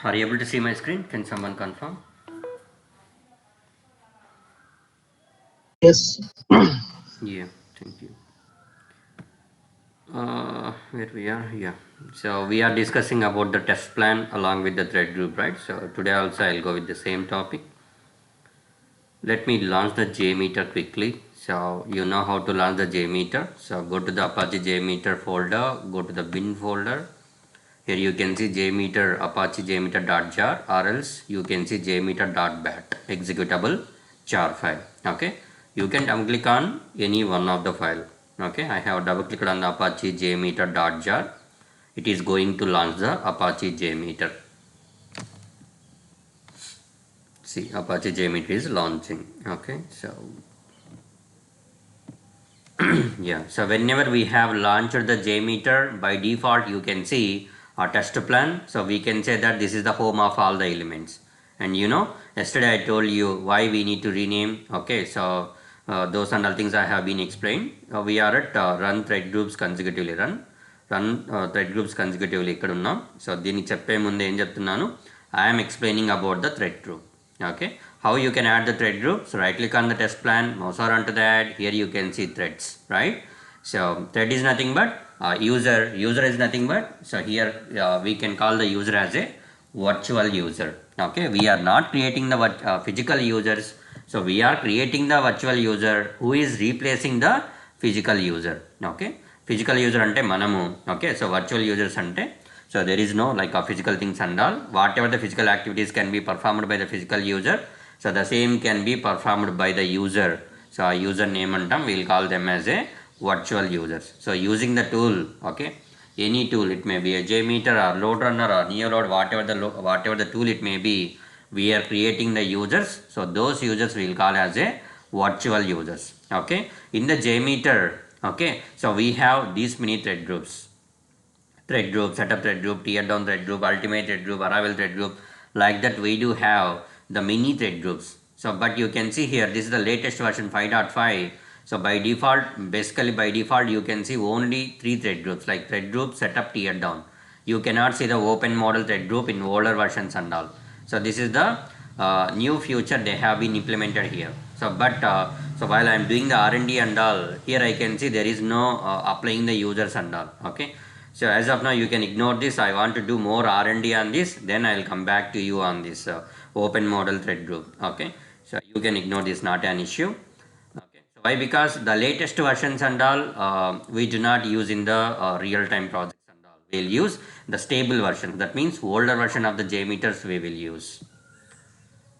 Are you able to see my screen? Can someone confirm? Yes. Yeah, thank you. Where we are? Yeah. So we are discussing about the test plan along with the thread group, right? So today also I'll go with the same topic. Let me launch the JMeter quickly. So you know how to launch the JMeter. So go to the Apache JMeter folder, go to the bin folder. Here you can see JMeter Apache JMeter.jar, or else you can see JMeter.bat executable jar file. Okay, you can double click on any one of the file. Okay, I have double clicked on the Apache JMeter.jar. It is going to launch the Apache JMeter. See, Apache JMeter is launching. Okay, so yeah, so whenever we have launched the JMeter, by default you can see a test plan. So we can say that this is the home of all the elements. And you know, yesterday I told you why we need to rename. Okay, so those and all things I have been explained. We are at run thread groups consecutively. Run thread groups consecutively ఇక్కడ ఉన్నాం. So దీన్ని చెప్పే ముందు ఏం చెప్తున్నాను, I am explaining about the thread group. Okay, how you can add the thread group? So right click on the test plan, mouse over onto that. Here you can see threads, right? So thread is nothing but user is nothing but, so here we can call the user as a virtual user. Okay, we are not creating the physical users. So we are creating the virtual user who is replacing the physical user. Okay, physical user ante manamu. Okay, so virtual users ante, so there is no like a physical things and all. Whatever the physical activities can be performed by the physical user, so the same can be performed by the user. So a user name antam, we will call them as a virtual users. So using the tool, okay, any tool, it may be a JMeter or load runner or neoload, whatever the tool it may be, we are creating the users. So those users we will call as a virtual users. Okay, in the JMeter, okay, so we have these many thread groups. Thread group, setup thread group, tear down thread group, ultimate thread group, arrival thread group. Like that we do have the mini thread groups. So but you can see here, this is the latest version 5.5. So by default, basically by default you can see only 3 thread groups, like thread group, setup, tear down. You cannot see the open model thread group in older versions and all. So this is the new feature they have been implemented here. So but so while I am doing the R&D and all, here I can see there is no applying the users and all. Okay, so as of now you can ignore this. I want to do more R&D on this, then I will come back to you on this open model thread group. Okay, so you can ignore this, not an issue. Okay, so why? Because the latest versions and all we do not use in the real-time projects and all. We'll use the stable version. That means older version of the JMeters we will use.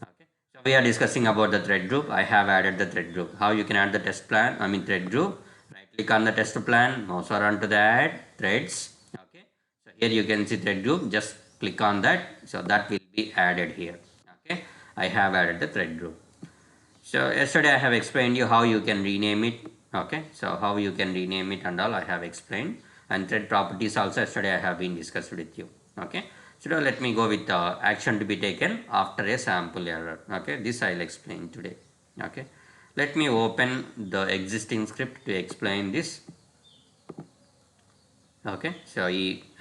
Okay, so we are discussing about the thread group. I have added the thread group. How you can add the test plan, I mean thread group. Right click on the test plan, mouse around to the add threads. Okay, so here you can see thread group. Just click on that. So that will be added here. Okay, I have added the thread group. So yesterday I have explained you how you can rename it. Okay, so how you can rename it and all I have explained, and thread properties also yesterday I have been discussed with you. Okay, so now let me go with action to be taken after a sample error. Okay, this I will explain today. Okay, let me open the existing script to explain this. Okay, so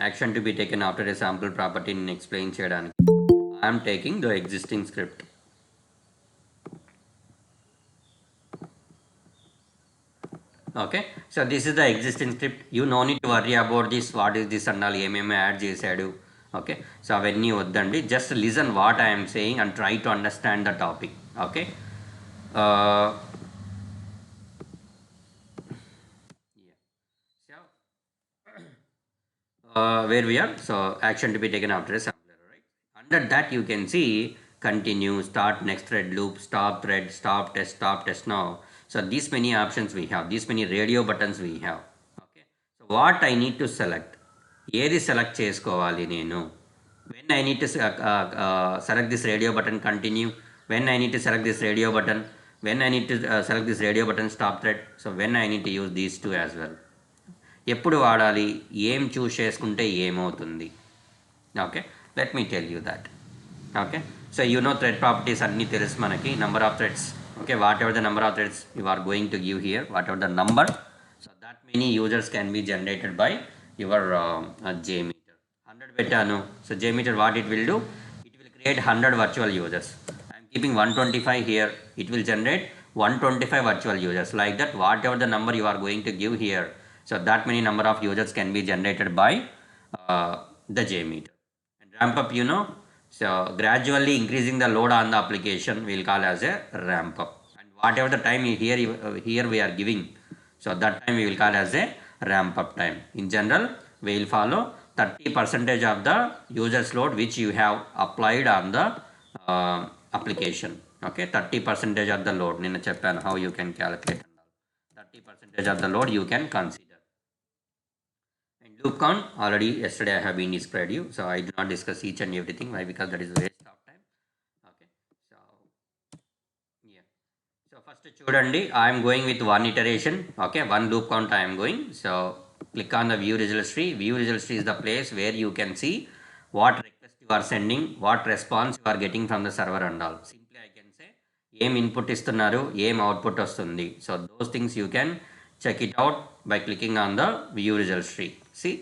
action to be taken after a sample property in explain చేయడానికి I am taking the existing script. Okay, so this is the existing script. You no need to worry about this, what is this and all, ఏమేమి add చేశాడు. Okay, so అవన్నీ వద్దండి, just listen what I'm saying and try to understand the topic. Okay, where we are, so action to be taken after a sample error, right? Under that you can see continue, start next thread loop, stop thread, stop test now. So these many options we have, these many radio buttons we have. Okay, so what I need to select, ఏది select చేసుకోవాలి నేను, when I need to select this radio button continue, when I need to select this radio button, when I need to select this radio button stop thread, so when I need to use these two as well, ఎప్పుడు వాడాలి, ఏం choose చేసుకుంటే ఏమవుతుంది. Okay, let me tell you that. Okay, so you know thread properties అన్నీ తెలుసు మనకి, number of threads. Okay, whatever the number of threads you are going to give here, whatever the number, so that many users can be generated by your JMeter. 100 పెట్టాను, so JMeter what it will do, create 100 virtual users. I am keeping 125 here. It will generate 125 virtual users. Like that, whatever the number you are going to give here, so that many number of users can be generated by the JMeter. And ramp up, so gradually increasing the load on the application we'll call as a ramp up. And whatever the time here we are giving, so that time we will call as a ramp up time. In general, we will follow 30% of the users load which you have applied on the application. Okay, 30% of the load. Nina cheppan how you can calculate. 30% of the load you can consider. And loop count, already yesterday I have been described you, so I do not discuss each and everything. Why? Because that is waste of time. Okay, so yeah. So first చూడండి, I am going with one iteration. Okay, one loop count I am going. So click on the view result tree. View result tree is the place where you can see what request you are sending, what response you are getting from the server and all. Simply I can say ఏం input ఇస్తున్నారు, ఏం output వస్తుంది. So those things you can check it out by clicking on the view results tree. See,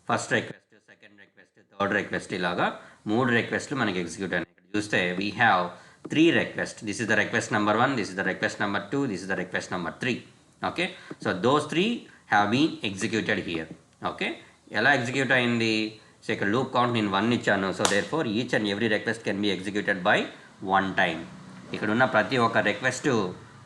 first request, second request, third request ఇలాగా 3 రిక్వెస్ట్లు మనకి execute అయినాయి. ఇక్కడ చూస్తే we have 3 requests. This is the request number 1, this is the request number 2, this is the request number 3. Okay, so those 3 have been executed here. Okay, ఎలా execute అయింది? So ఇక్కడ loop count నేను 1 ఇచ్చాను. So therefore each and every request can be executed by one time. ఇక్కడ ఉన్న ప్రతి ఒక్క request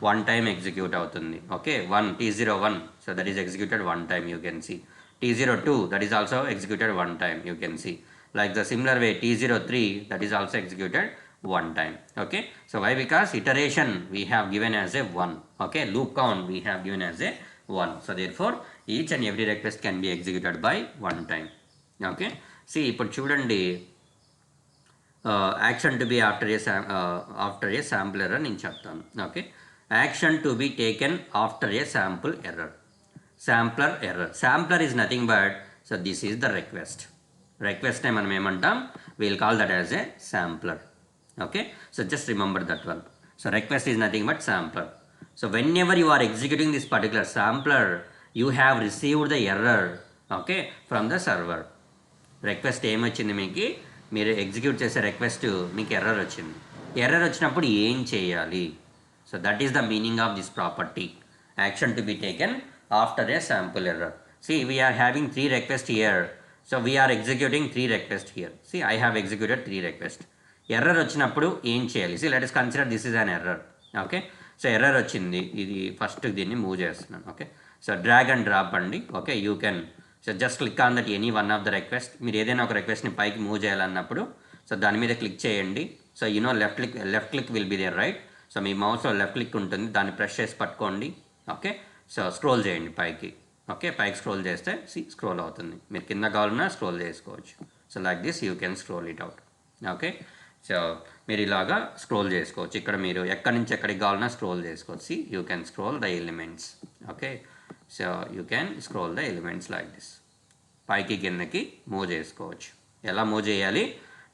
one time execute అవుతుంది. Okay, 1 T01, so that is executed one time, you can see. T02, that is also executed one time, you can see. Like the similar way T03, that is also executed one time. Okay, so why? Because iteration we have given as a 1. Okay, loop count we have given as a 1. So therefore each and every request can be executed by one time. Okay, see ఇప్పుడు చూడండి, action to be after a sample error నేను చెప్తాను. Okay, action to be taken after a sample error. Sampler error. Sampler is nothing but, so this is the రిక్వెస్ట్నే మనం ఏమంటాం, we'll call that as a sampler. Okay, so just remember that one. So request is nothing but sampler. So whenever you are executing this particular sampler, you have received the error, okay, from the server. Request ఏం వచ్చింది మీకు, మీరు execute చేసే request మీకు error వచ్చింది. Error వచ్చినప్పుడు ఏం చేయాలి? So that is the meaning of this property, action to be taken after a sample error. See, we are having 3 requests here, so we are executing 3 requests here. See, I have executed 3 requests. Error వచ్చినప్పుడు ఏం చేయాలి? See let us consider this is an error. Okay, so error వచ్చింది, ఇది first దీన్ని move చేస్తున్నాను. Okay, so drag and drop అండి. Okay, you can so just click on that any one of the request. మీరు ఏదైనా ఒక రిక్వెస్ట్ని పైకి move చేయాలన్నప్పుడు so దాని మీద క్లిక్ చేయండి. So left click will be there, right? So మీ మౌస్లో లెఫ్ట్ క్లిక్ ఉంటుంది, దాన్ని ప్రెస్ చేసి పట్టుకోండి. ఓకే, సో స్క్రోల్ చేయండి పైకి. ఓకే, పైకి స్క్రోల్ చేస్తే స్క్రోల్ అవుతుంది. మీరు కింద కావాలన్నా స్క్రోల్ చేసుకోవచ్చు. So like this you can scroll it out. Okay, so మీరు ఇలాగా స్క్రోల్ చేసుకోవచ్చు. ఇక్కడ మీరు ఎక్కడి నుంచి ఎక్కడికి కావాలన్నా స్క్రోల్ చేసుకోవచ్చు. You can scroll the elements. Okay, so you can scroll the elements like this. పైకి కిందకి మూవ్ చేసుకోవచ్చు. ఎలా మూవ్ చేయాలి?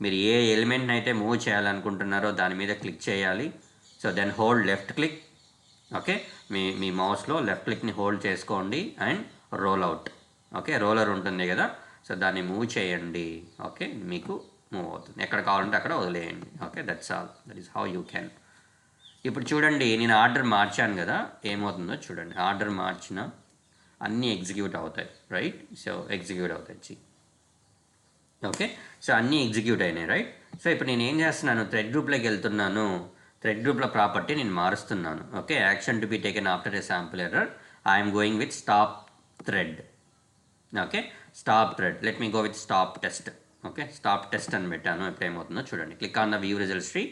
మీరు ఏ ఎలిమెంట్ని అయితే మూవ్ చేయాలనుకుంటున్నారో దాని మీద క్లిక్ చేయాలి. So then hold left click. Okay, మీ మౌస్లో లెఫ్ట్ క్లిక్ని హోల్డ్ చేసుకోండి and roll out. Okay, roller ఉంటుంది కదా, సో దాన్ని మూవ్ చేయండి. ఓకే, మీకు మూవ్ అవుతుంది. ఎక్కడ కావాలంటే అక్కడ వదిలేయండి. Okay, that's all. That is how you can. ఇప్పుడు చూడండి, నేను ఆర్డర్ మార్చాను కదా, ఏమవుతుందో చూడండి. ఆర్డర్ మార్చిన అన్నీ ఎగ్జిక్యూట్ అవుతాయి, రైట్? సో ఎగ్జిక్యూట్ అవుతాయి. ఓకే, సో అన్నీ ఎగ్జిక్యూట్ అయినాయి, రైట్? సో ఇప్పుడు నేను ఏం చేస్తున్నాను, థ్రెడ్ గ్రూప్లోకి వెళ్తున్నాను. థ్రెడ్ గ్రూప్లో ప్రాపర్టీ నేను మారుస్తున్నాను. Okay, action to be taken after a sample error. I'm going with stop thread. Okay, stop thread. Let me go with stop test. Okay, stop test అని పెట్టాను. ఇప్పుడు ఏమవుతుందో చూడండి. Click on the view results tree,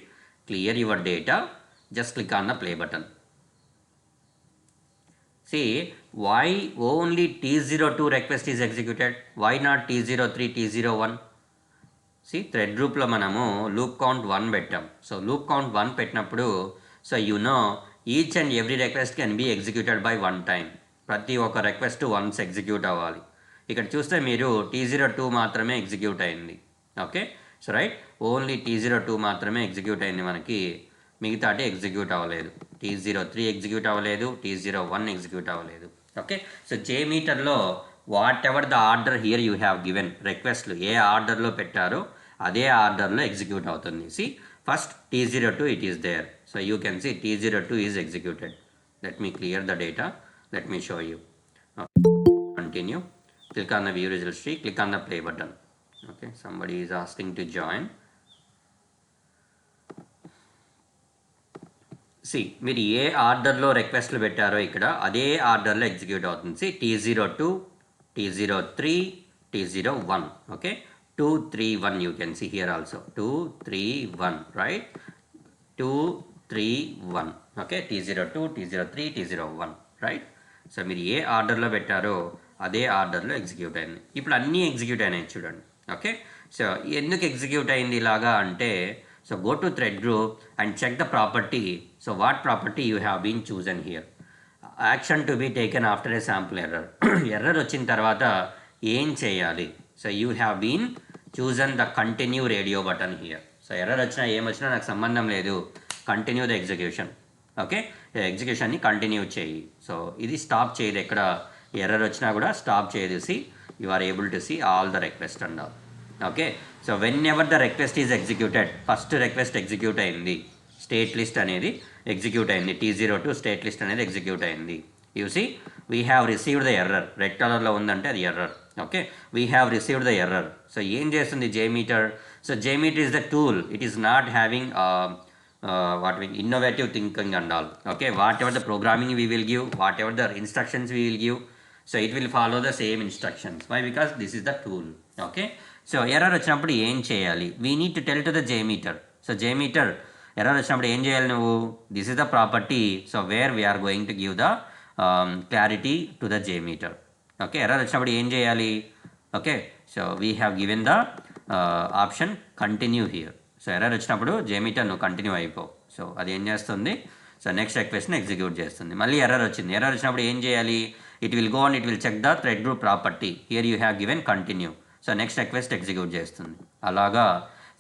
clear your data, just click on the play button. See, why only T02 request is executed? Why not T03, T01? See, thread గ్రూప్లో మనము loop count 1 పెట్టాం. So loop count 1 పెట్టినప్పుడు so each and every request can be executed by one time. ప్రతి ఒక్క request once execute అవ్వాలి. ఇక్కడ చూస్తే మీరు T02 మాత్రమే ఎగ్జిక్యూట్ అయింది. Okay, so right, only T02 మాత్రమే ఎగ్జిక్యూట్ అయింది మనకి, మిగతాటి ఎగ్జిక్యూట్ అవ్వలేదు. T03 ఎగ్జిక్యూట్ అవ్వలేదు, T01 ఎగ్జిక్యూట్ అవ్వలేదు. ఓకే, సో JMeterలో whatever the order here you have given, రిక్వెస్ట్లు ఏ ఆర్డర్లో పెట్టారో అదే ఆర్డర్లో ఎగ్జిక్యూట్ అవుతుంది. See first T02 it is there. So you can see T02 is executed. Let me clear the data. Let me show you. Continue. Click on the view results tree. Click on the play button. Okay, somebody is asking to join. See మీరు ఏ ఆర్డర్లో రిక్వెస్ట్లు పెట్టారో ఇక్కడ అదే ఆర్డర్లో execute అవుతుంది. See T02, T03, T01. Okay, 231 you can see here also 231, right? 231. Okay, T02, T03, T01, right? So మీరు ఏ ఆర్డర్లో పెట్టారో అదే ఆర్డర్లో ఎగ్జిక్యూట్ అయింది. ఇప్పుడు అన్నీ ఎగ్జిక్యూట్ అయినాయి చూడండి. ఓకే, సో ఎందుకు ఎగ్జిక్యూట్ అయింది ఇలాగా అంటే, so go to thread group and check the property. So what property you have been chosen here? Action to be taken after a sample error. Error వచ్చిన తర్వాత ఏం చేయాలి? So you have been chosen the continue radio button here. So error వచ్చినా ఏం వచ్చినా నాకు సంబంధం లేదు, కంటిన్యూ ద ఎగ్జిక్యూషన్. ఓకే, ఎగ్జిక్యూషన్ని కంటిన్యూ చేయి. సో ఇది స్టాప్ చేయదు, ఎక్కడ ఎర్రర్ వచ్చినా కూడా స్టాప్ చేయదు. See you are able to see all the request and all. Okay, so whenever the request is executed, first request execute అయింది, state list అనేది ఎగ్జిక్యూట్ అయింది, T02 స్టేట్ లిస్ట్ అనేది execute అయింది. You see we have received the error, red కలర్లో ఉందంటే అది error. Okay, we have received the error. So ఏం చేస్తుంది JMeter? So JMeter is the tool, it is not having what we innovative thinking and all. Okay, whatever the programming we will give, whatever the instructions we will give, so it will follow the same instructions. Why? Because this is the tool. Okay, so error వచ్చినప్పుడు ఏం చేయాలి? We need to tell to the JMeter. So JMeter error వచ్చినప్పుడు ఏం చేయాలి నువ్వు? This is the property, so where we are going to give the clarity to the JMeter. Okay, error వచ్చినప్పుడు ఏం చేయాలి? Okay, so we have given the option continue here. So error వచ్చినప్పుడు JMeter నువ్వు continue అయిపో. So అది ఏం చేస్తుంది? So next రిక్వెస్ట్ని execute చేస్తుంది. మళ్ళీ ఎర్రర్ వచ్చింది, ఎర్రర్ వచ్చినప్పుడు ఏం చేయాలి? It will go and it will check the thread group property, here you have given continue. So next request execute చేస్తుంది. అలాగా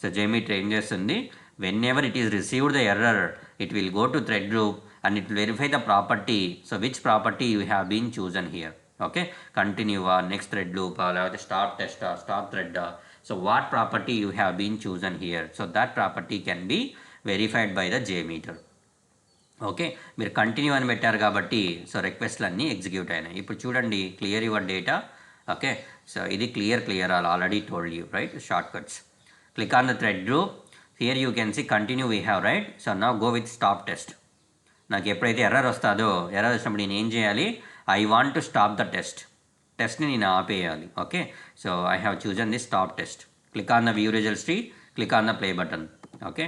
సో JMeter ఏం చేస్తుంది? Whenever it is received the error, it will go to thread group and it will verify the property. So which property you have been chosen here. Okay, కంటిన్యూవా, next thread లూపా, లేకపోతే stop టెస్టా, stop థ్రెడ్డా. So what property you have been chosen here? So that property can be verified by the JMeter. Okay, మీరు continue అని పెట్టారు కాబట్టి so రిక్వెస్ట్లు అన్నీ ఎగ్జిక్యూట్ అయినాయి. ఇప్పుడు చూడండి, clear your data. Okay, so ఇది clear already told you, right? Shortcuts. Click on the thread group, here you can see continue we have, right? So now go with stop test. నాకు ఎప్పుడైతే error వస్తుందో, error వచ్చినప్పుడు నేను ఏం చేయాలి? I want to stop the టెస్ట్ని నేను ఆపేయాలి. Okay, so I have chosen the stop test. Click on the view results tree, click on the play button. Okay,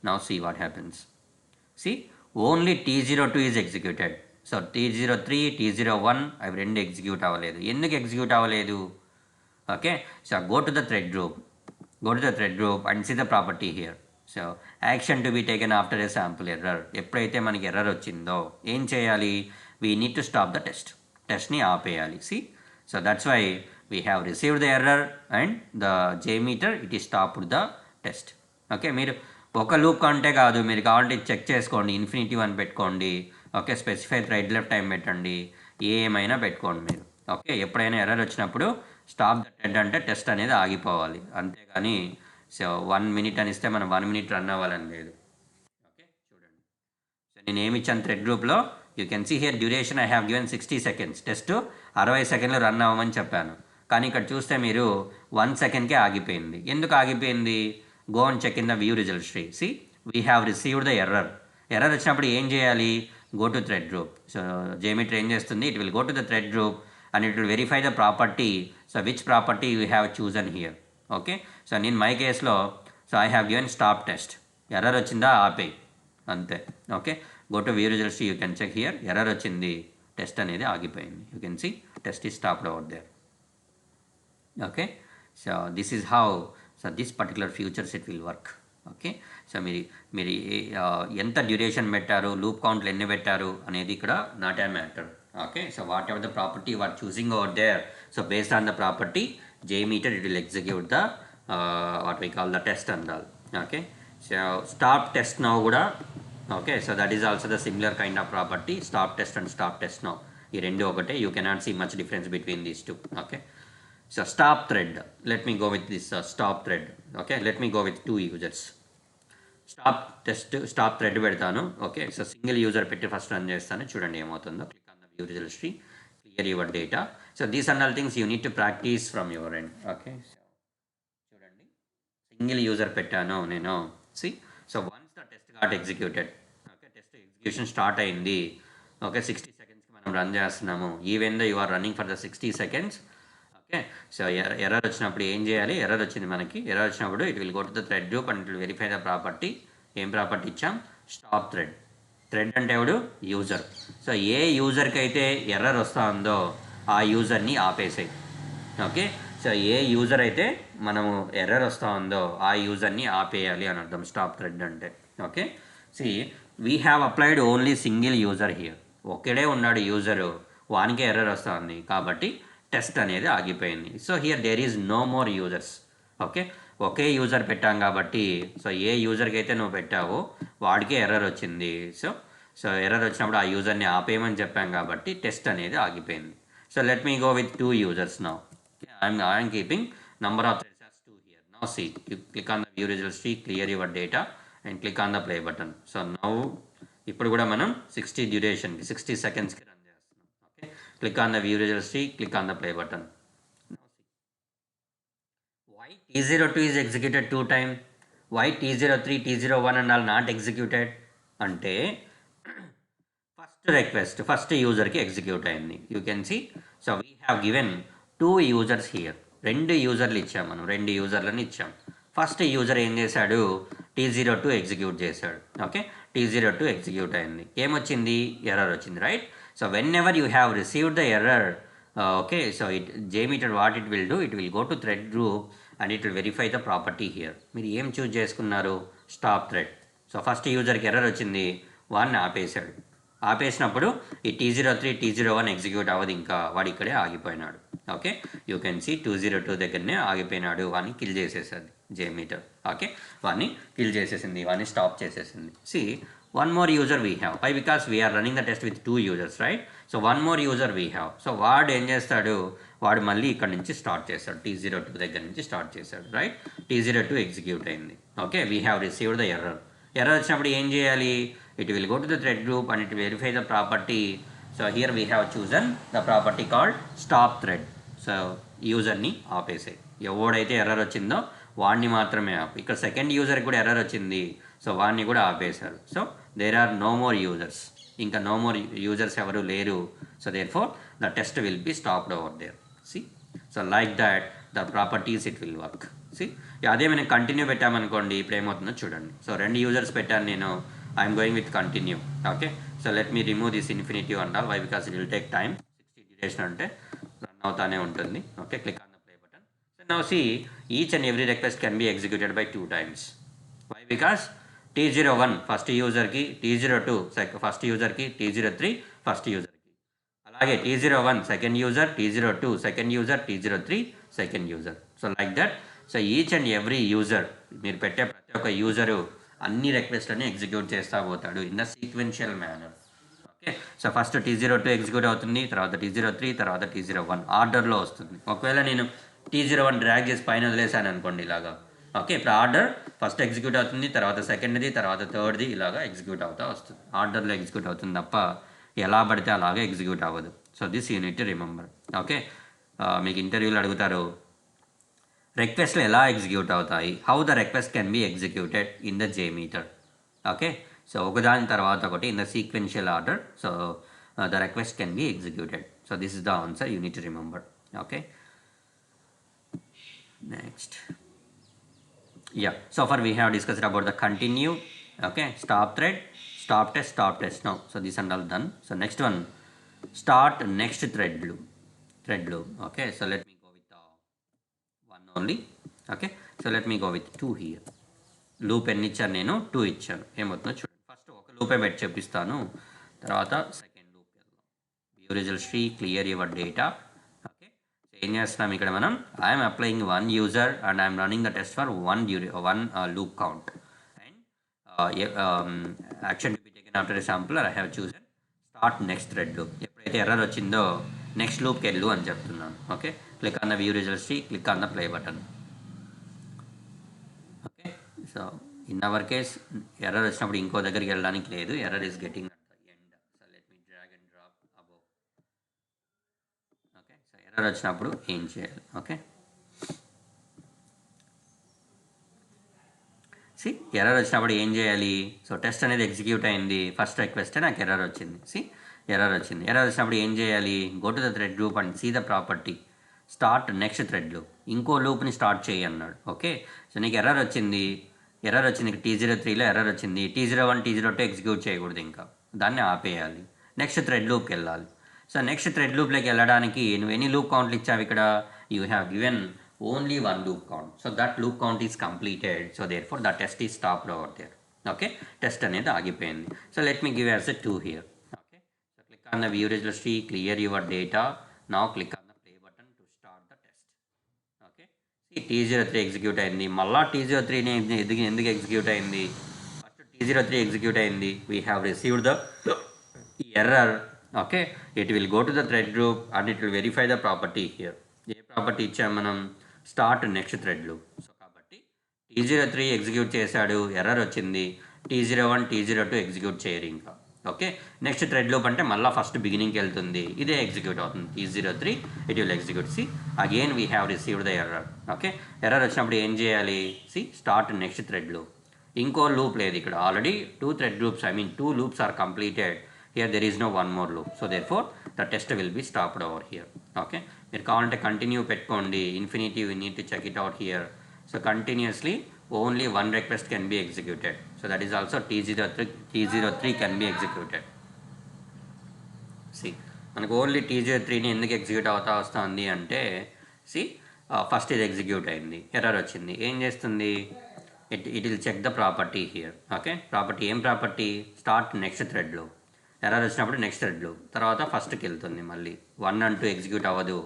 now see what happens. See only T02 is executed. So T03, T01 అవి రెండు execute అవ్వలేదు. ఎందుకు execute అవ్వలేదు? Okay, so go to the thread group and see the property here. So action to be taken after a sample error. ఎప్పుడైతే మనకి error వచ్చిందో ఏం చేయాలి? We need to stop the టెస్ట్ని ఆపేయాలి. See so that's why we have received the error and the JMeter it is stopped the test. Okay, మీరు ఒక loop కంటే కాదు, మీరు కావాలంటే చెక్ చేసుకోండి, ఇన్ఫినిటీ అని పెట్టుకోండి. Okay, specify right left time పెట్టండి, ఏమైనా పెట్టుకోండి మీరు. ఓకే, ఎప్పుడైనా ఎర్రర్ వచ్చినప్పుడు స్టాప్ ద టెడ్ అంటే టెస్ట్ అనేది ఆగిపోవాలి, అంతేగాని సో 1 minute అని ఇస్తే మనం 1 minute రన్ అవ్వాలని లేదు. ఓకే, చూడండి, సో నేను ఏమి ఇచ్చాను థ్రెడ్ గ్రూప్లో? You can see here duration I have given 60 seconds. Test 60 seconds run అవ్వమని చెప్పాను, కానీ ఇక్కడ చూస్తే మీరు 1 secondకే ఆగిపోయింది. ఎందుకు ఆగిపోయింది? Go and check in the view results tree. See we have received the error వచ్చినప్పుడు ఏం చేయాలి? Go to thread group. So JMeter ఏం చేస్తుంది? It will go to the thread group and it will verify the property. So which property you have chosen here. Okay, so నేను my కేసులో so I have given stop test. Error వచ్చిందా? ఆపేయి, అంతే. Okay, go to view results tree, you can check here. Error వచ్చింది, test అనేది ఆగిపోయింది. You can see test is stopped out there. Okay, so this is how so this particular futures it will work. Okay, so మీరు ఎంత duration పెట్టారు, loop కౌంట్లు ఎన్ని పెట్టారు అనేది ఇక్కడ not a matter. Okay, so whatever the property you are choosing over there, so based on the property JMeter it will execute the what we call the test and all. Okay, so stop test now kuda. Okay, so that is also the similar kind of property, stop test and stop test now. ఈ రెండు ఒకటే, you cannot see much difference between these two. Okay, So stop thread, let me go with this stop thread. Okay, let me go with 2 users. Stop thread పెడతాను. Okay, so single user పెట్టి first run చేస్తాను, చూడండి ఏమవుతుందో. Click on the view result history, clear your data. So these are all things you need to practice from your end. Okay, చూడండి single user పెట్టాను నేను. See, so once the test got executed. Okay, test execution start అయింది. Okay, 60 సెకండ్స్కి మనం run చేస్తున్నాము. Even the you are running for the 60 seconds. Okay, so error వచ్చినప్పుడు ఏం చేయాలి? ఎర్రర్ వచ్చింది మనకి. ఎర్రర్ వచ్చినప్పుడు it will go to the thread group and it will verify the property. ఏం ప్రాపర్టీ ఇచ్చాం? Stop thread. థ్రెడ్ అంటే ఎవడు? యూజర్. సో ఏ యూజర్కి అయితే ఎర్రర్ వస్తూ ఉందో ఆ యూజర్ని ఆపేసాయి. ఓకే, సో ఏ యూజర్ అయితే మనము ఎర్రర్ వస్తూ ఉందో ఆ యూజర్ని ఆపేయాలి అని అర్థం స్టాప్ థ్రెడ్ అంటే. Okay, see, we have applied only single user here. ఒక్కడే ఉన్నాడు యూజరు, వానికే ఎర్రర్ వస్తూ ఉంది కాబట్టి టెస్ట్ అనేది ఆగిపోయింది. So here there is no more users. Okay, ఒకే యూజర్ పెట్టాం కాబట్టి, సో ఏ యూజర్కి అయితే నువ్వు పెట్టావో వాడికే ఎర్రర్ వచ్చింది. సో ఎర్రర్ వచ్చినప్పుడు ఆ యూజర్ని ఆపేయమని చెప్పాం కాబట్టి టెస్ట్ అనేది ఆగిపోయింది. So let me go with 2 users now. I'm keeping number of threads as 2 here. Now see, you click on the view result tree, clear your data and click on the play button. So now ఇప్పుడు కూడా మనం 60 డ్యూరేషన్కి 60 సెకండ్స్కి run చేస్తున్నాం. Okay, click on the view result tree, click on the play button. Why T02 is executed 2 times? Why T03, T01 and all not executed? అంటే first request first యూజర్కి execute అయింది. You can see, so we have given 2 users here. 2 యూజర్లు ఇచ్చాం మనం, 2 యూజర్లను ఇచ్చాం. First user ఏం చేశాడు? T02 execute చేశాడు. ఓకే, T02 ఎగ్జిక్యూట్ అయింది. ఏమొచ్చింది? ఎర్రర్ వచ్చింది, right? So whenever you have received the error, okay, so JMeter what it will do, it will go to thread group and it will verify the property here. మీరు ఏం చూస్ చేసుకున్నారు? Stop thread. So first యూజర్కి error వచ్చింది, వాడిని ఆపేశాడు. ఆపేసినప్పుడు ఈ T03, T01 execute అవ్వదు, ఇంకా వాడు ఇక్కడే ఆగిపోయినాడు. ఓకే, యూ కెన్ సీ 202 దగ్గరనే ఆగిపోయినాడు. వాడిని కిల్ చేసేసాది JMeter. ఓకే, వాడిని కిల్ చేసేసింది, వాడిని స్టాప్ చేసేసింది. See, one more user we have. Why? Because we're running the test with 2 users, right? So one more user we have. So వాడు ఏం చేస్తాడు? వాడు మళ్ళీ ఇక్కడ నుంచి స్టార్ట్ చేస్తాడు, T02 దగ్గర నుంచి స్టార్ట్ చేశాడు, రైట్? T02 ఎగ్జిక్యూట్ అయింది. Okay, we have received the error. Error వచ్చినప్పుడు ఏం చేయాలి? It will go to the thread group and it will verify the property. So here we have chosen the property called stop thread. So యూజర్ని ఆపేసాయి. ఎవడైతే error వచ్చిందో వాడిని మాత్రమే ఆపి. ఇక్కడ second యూజర్కి కూడా ఎర్రర్ వచ్చింది, సో వాడిని కూడా ఆపేశారు. So there are no more users. ఇంకా నో మోర్ యూజర్స్ ఎవరు లేరు. So therefore the test will be stopped over there. See, so like that the properties it will work. See, అదే మనం continue పెట్టామనుకోండి, ఇప్పుడు ఏమవుతుందో చూడండి. సో 2 users పెట్టాను నేను, I'm going with continue. Okay, so let me remove this infinity and all. Why? Because it will take time. 60 duration అంటే run అవుతానే ఉంటుంది. Okay, click on the play button. So now see, each and every request can be executed by 2 times. Why? Because T01 first యూజర్కి, T02 first యూజర్కి, T03 first యూజర్కి, అలాగే T01 second user, T02 second user, T03 second user. So like that. So each and every user, మీరు పెట్టే ప్రతి ఒక్క user అన్ని రిక్వెస్ట్లని execute చేస్తూ పోతాడు in the sequential manner. Okay, so first T02 execute అవుతుంది, తర్వాత T03, తర్వాత T01 ఆర్డర్లో వస్తుంది. ఒకవేళ నేను T01 డ్రాగ్ చేసి పైన వదిలేసాను అనుకోండి ఇలాగా. ఓకే, ఇప్పుడు ఆర్డర్ ఫస్ట్ ఎగ్జిక్యూట్ అవుతుంది, తర్వాత సెకండ్ది, తర్వాత థర్డ్ది, ఇలాగా ఎగ్జిక్యూట్ అవుతూ వస్తుంది. ఆర్డర్లో ఎగ్జిక్యూట్ అవుతుంది తప్ప ఎలా పడితే అలాగే ఎగ్జిక్యూట్ అవ్వదు. So this unit to remember. Okay, మీకు ఇంటర్వ్యూలో అడుగుతారు రిక్వెస్ట్లు ఎలా ఎగ్జిక్యూట్ అవుతాయి, how the request can be executed in the JMeter. Okay, so ఒకదాని తర్వాత ఒకటి in the sequential order. So the request can be executed. So this is the answer, you need to remember. Okay, next. Yeah, so far we have discussed about the continue, okay, stop thread, stop test now. So this and all done. So next one, start next thread loop. Okay, so let me go with one only. Okay, so let me go with 2 here. Loop ఎన్ని ఇచ్చాను నేను? 2 ఇచ్చాను. ఏమవుతుందో చూడండి. First ఒక లూపే పెట్టి చెప్పిస్తాను, తర్వాత second loop వెళ్దాం. View result tree, clear your data. Okay, so ఏం చేస్తున్నాం ఇక్కడ మనం? I'm applying 1 user and I'm running the test for 1 loop count and action to be taken after a sampler. I have chosen start next thread loop. ఎప్పుడైతే error వచ్చిందో next లూప్కి వెళ్ళు అని చెప్తున్నాను. Okay, click on the view results tree, click on the play button. Okay, so in our case error వచ్చినప్పుడు ఇంకో దగ్గరికి వెళ్ళడానికి లేదు, error is getting at the end. So let me drag and drop above. Okay, so error వచ్చినప్పుడు ఏం చేయాలి? Okay, C error వచ్చినప్పుడు ఏం చేయాలి? సో టెస్ట్ అనేది ఎగ్జిక్యూట్ అయింది, ఫస్ట్ రిక్వెస్ట్ నాకు ఎర్రర్ వచ్చింది. సి ఎర్రర్ వచ్చింది, ఎర్రర్ వచ్చినప్పుడు ఏం చేయాలి? Go to the thread group and see the property, start next thread loop, ఇంకో లూప్ని స్టార్ట్ చేయి అన్నాడు. ఓకే, సో నీకు ఎర్రర్ వచ్చింది T03లో ఎర్రర్ వచ్చింది, T01 T02 ఎగ్జిక్యూట్ చేయకూడదు, ఇంకా దాన్ని ఆపేయాలి, నెక్స్ట్ థ్రెడ్ లూప్కి వెళ్ళాలి. సో నెక్స్ట్ థ్రెడ్ లూప్లోకి వెళ్ళడానికి నువ్వు ఎన్ని లూప్ కౌంట్లు ఇచ్చావు ఇక్కడ? You have given only one loop count, so that loop count is completed, so therefore the test is stopped over there. Okay, test అనేది ఆగిపోయింది. So let me give as a 2 here. Okay, so click on the view results tree, clear your data, now click on the play button to start the test. Okay, see T03 execute అయింది, మళ్ళా T03ని ఎందుకు execute అయింది? First T03 execute అయింది, we have received the error. Okay, it will go to the thread group and it will verify the property here. A property ఇచ్చాము మనం? Start next thread loop. So కాబట్టి T03 execute చేశాడు, error వచ్చింది, T01 T02 execute చేయరు ఇంకా. Okay, next thread loop అంటే మళ్ళీ first బిగినింగ్కి వెళ్తుంది, ఇదే ఎగ్జిక్యూట్ అవుతుంది, T03 it will execute. See again we have received the error. Okay, error వచ్చినప్పుడు ఏం చేయాలి? See start next thread loop, ఇంకో లూప్ లేదు ఇక్కడ, already 2 thread loops, I mean 2 loops are completed. Here there is no one more loop, so therefore the test will be stopped over here. Okay, మీరు కావాలంటే continue పెట్టుకోండి, infinity we need to check it out here. So continuously only one request can be executed, so that is also T03 can be executed. See, మనకు only T03ని ఎందుకు execute అవుతా వస్తుంది అంటే, see first ఇది ఎగ్జిక్యూట్ అయింది, error వచ్చింది, ఏం చేస్తుంది? It will check the property here. Okay, property ఏం ప్రాపర్టీ? స్టార్ట్ నెక్స్ట్ థ్రెడ్లో, ఎర్రర్ వచ్చినప్పుడు నెక్స్ట్ థ్రెడ్లో, తర్వాత ఫస్ట్కి వెళ్తుంది, మళ్ళీ 1 and 2 ఎగ్జిక్యూట్ అవ్వదు,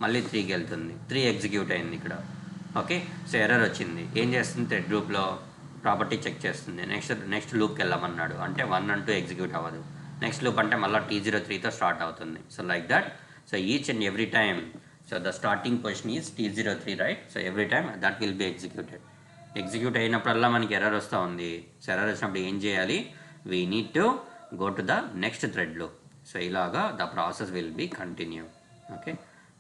మళ్ళీ 3కి వెళ్తుంది, 3 ఎగ్జిక్యూట్ అయింది ఇక్కడ. ఓకే, సో ఎర్రర్ వచ్చింది, ఏం చేస్తుంది? థ్రెడ్ గ్రూప్లో ప్రాపర్టీ చెక్ చేస్తుంది, నెక్స్ట్ లూప్కి వెళ్ళమన్నాడు, అంటే 1 and 2 ఎగ్జిక్యూట్ అవ్వదు, నెక్స్ట్ లూప్ అంటే మళ్ళీ T03తో స్టార్ట్ అవుతుంది. So like that, so each and every time, so the starting position is T03, right? So every time that will be executed. Execute అయినప్పుడల్లా మనకి ఎర్రర్ వస్తూ ఉంది. సో ఎర్రర్ వచ్చినప్పుడు ఏం చేయాలి? We need to go to the next thread loop. So ilaga the process will be continue. Okay,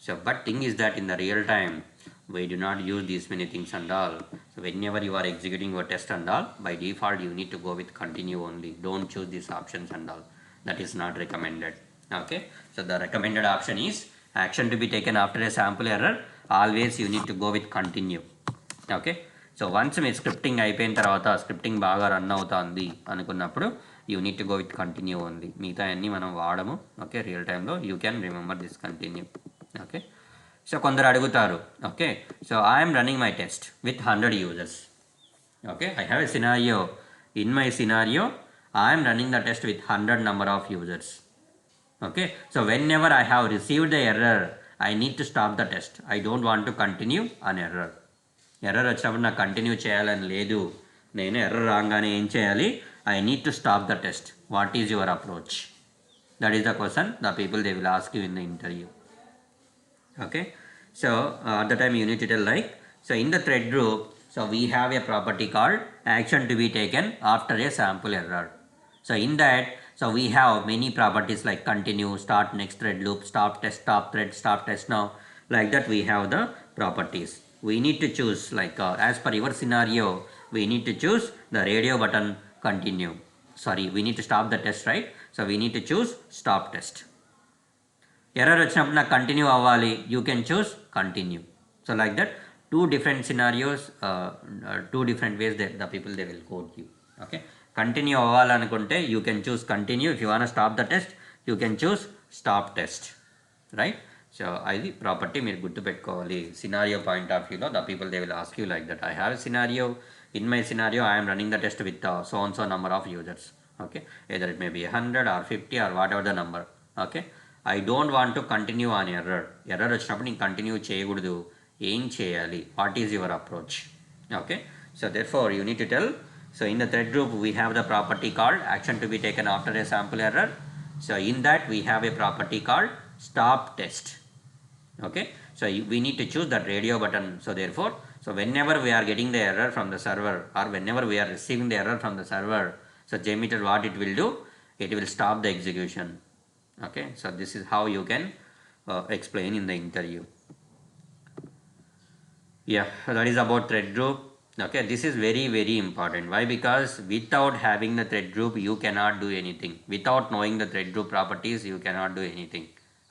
so but thing is that in the real time we do not use these many things and all. So whenever you are executing your test and all, by default you need to go with continue only, don't choose these options and all, that is not recommended. Okay, so the recommended option is action to be taken after a sample error, always you need to go with continue. Okay, so once me scripting అయిపోయిన తర్వాత, scripting బాగా run అవుతుంది అనుకున్నప్పుడు you need to go with continue only, మిగతా అన్నీ మనం వాడము. Okay, real టైంలో you can remember this continue. Okay, so కొందరు అడుగుతారు, okay, so I'm running my test with 100 users. Okay, I have a scenario, in my scenario I'm running the test with 100 number of users. Okay, so whenever I have received the error, I need to stop the test. I don't want to continue an error. Error వచ్చినప్పుడు నాకు continue చేయాలని లేదు, నేను error రాగానే ఏం చేయాలి? I need to stop the test. What is your approach? That is the question the people they will ask you in the interview. Okay, so at the time you need to tell like, so in the thread group, so we have a property called action to be taken after a sample error. So in that, so we have many properties like continue, start next thread loop, stop test, stop thread, stop test now, like that we have the properties. We need to choose like as per your scenario, we need to choose the radio button continue. Sorry, we need to stop the test, right? So we need to choose stop test. Error వచ్చినప్పుడు నాకు continue అవ్వాలి, you can choose continue. So like that, two different scenarios, two different ways that the people they will quote you. Okay, continue అవ్వాలనుకుంటే you can choose continue, if you want stop the test you can choose stop test, right? So అది property మీరు గుర్తుపెట్టుకోవాలి. Scenario point of వ్యూలో the people they will ask you like that, I have scenario, in my scenario I'm running the test with so and so number of users. Okay, either it may be 100 or 50 or whatever the number. Okay, I don't want to continue on error. Error వచ్చినప్పుడు నేను continue చేయకూడదు, ఏం చేయాలి? What is your approach? Okay, so therefore you need to tell. So in the thread group we have the property called action to be taken after a sample error. So in that we have a property called stop test. Okay, So we need to choose that radio button. So therefore, so whenever we are getting the error from the server or whenever we are receiving the error from the server, so JMeter what it will do, it will stop the execution. Okay, so this is how you can explain in the interview. Yeah, that is about thread group. Okay, this is very important. Why? Because without having the thread group you cannot do anything. Without knowing the thread group properties you cannot do anything.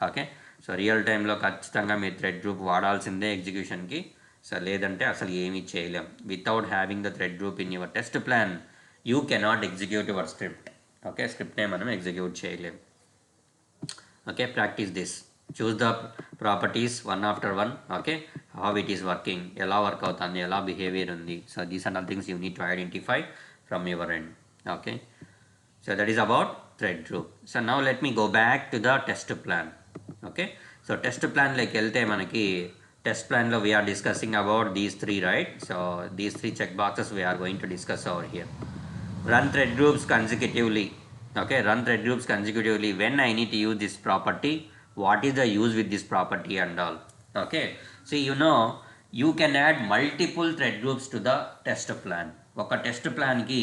Okay, so real టైంలో ఖచ్చితంగా మీరు thread group వాడాల్సిందే ఎగ్జిక్యూషన్కి. So లేదంటే అసలు ఏమీ చేయలేం. Without having the thread group in your test plan you cannot execute your script. Okay, స్క్రిప్ట్నే మనం ఎగ్జిక్యూట్ చేయలేం. Okay, practice this. Choose the properties one after one. Okay, how it is working, ఎలా work అవుతుంది, ఎలా behaviour ఉంది. So these are things you need to identify from your end. Okay, so that is about thread group. So now let me go back to the test plan. Okay, so test ప్లాన్లోకి వెళ్తే మనకి test ప్లాన్లో we're discussing about these three, right? So these three check boxes we're going to discuss over here. Run thread groups consecutively. Okay, run thread groups consecutively when I need to use this property. What is the use with this property and all? Okay, so you can add multiple thread groups to the test plan. ఒక test ప్లాన్కి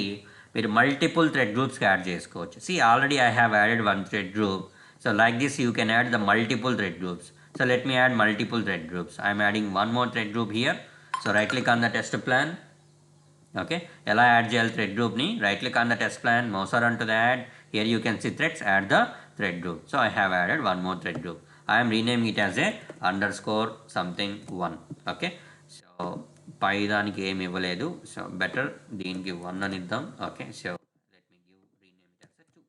మీరు multiple thread గ్రూప్స్కి add చేసుకోవచ్చు. See already I have added one thread group. So like this you can add the multiple thread groups. So let me add multiple thread groups. I'm adding one more thread group here. So right click on the test plan. Okay, ఎలా add చేయాలి thread గ్రూప్ని? Right click on the test plan, mouse on to the add. Here you can see threads, add the thread group. So I have added one more thread group. I'm renaming it as a underscore something 1. Okay, so పై దానికి ఏమి ఇవ్వలేదు. So better దీనికి 1 అని ఇద్దాం. Okay, so let me give rename it as 2.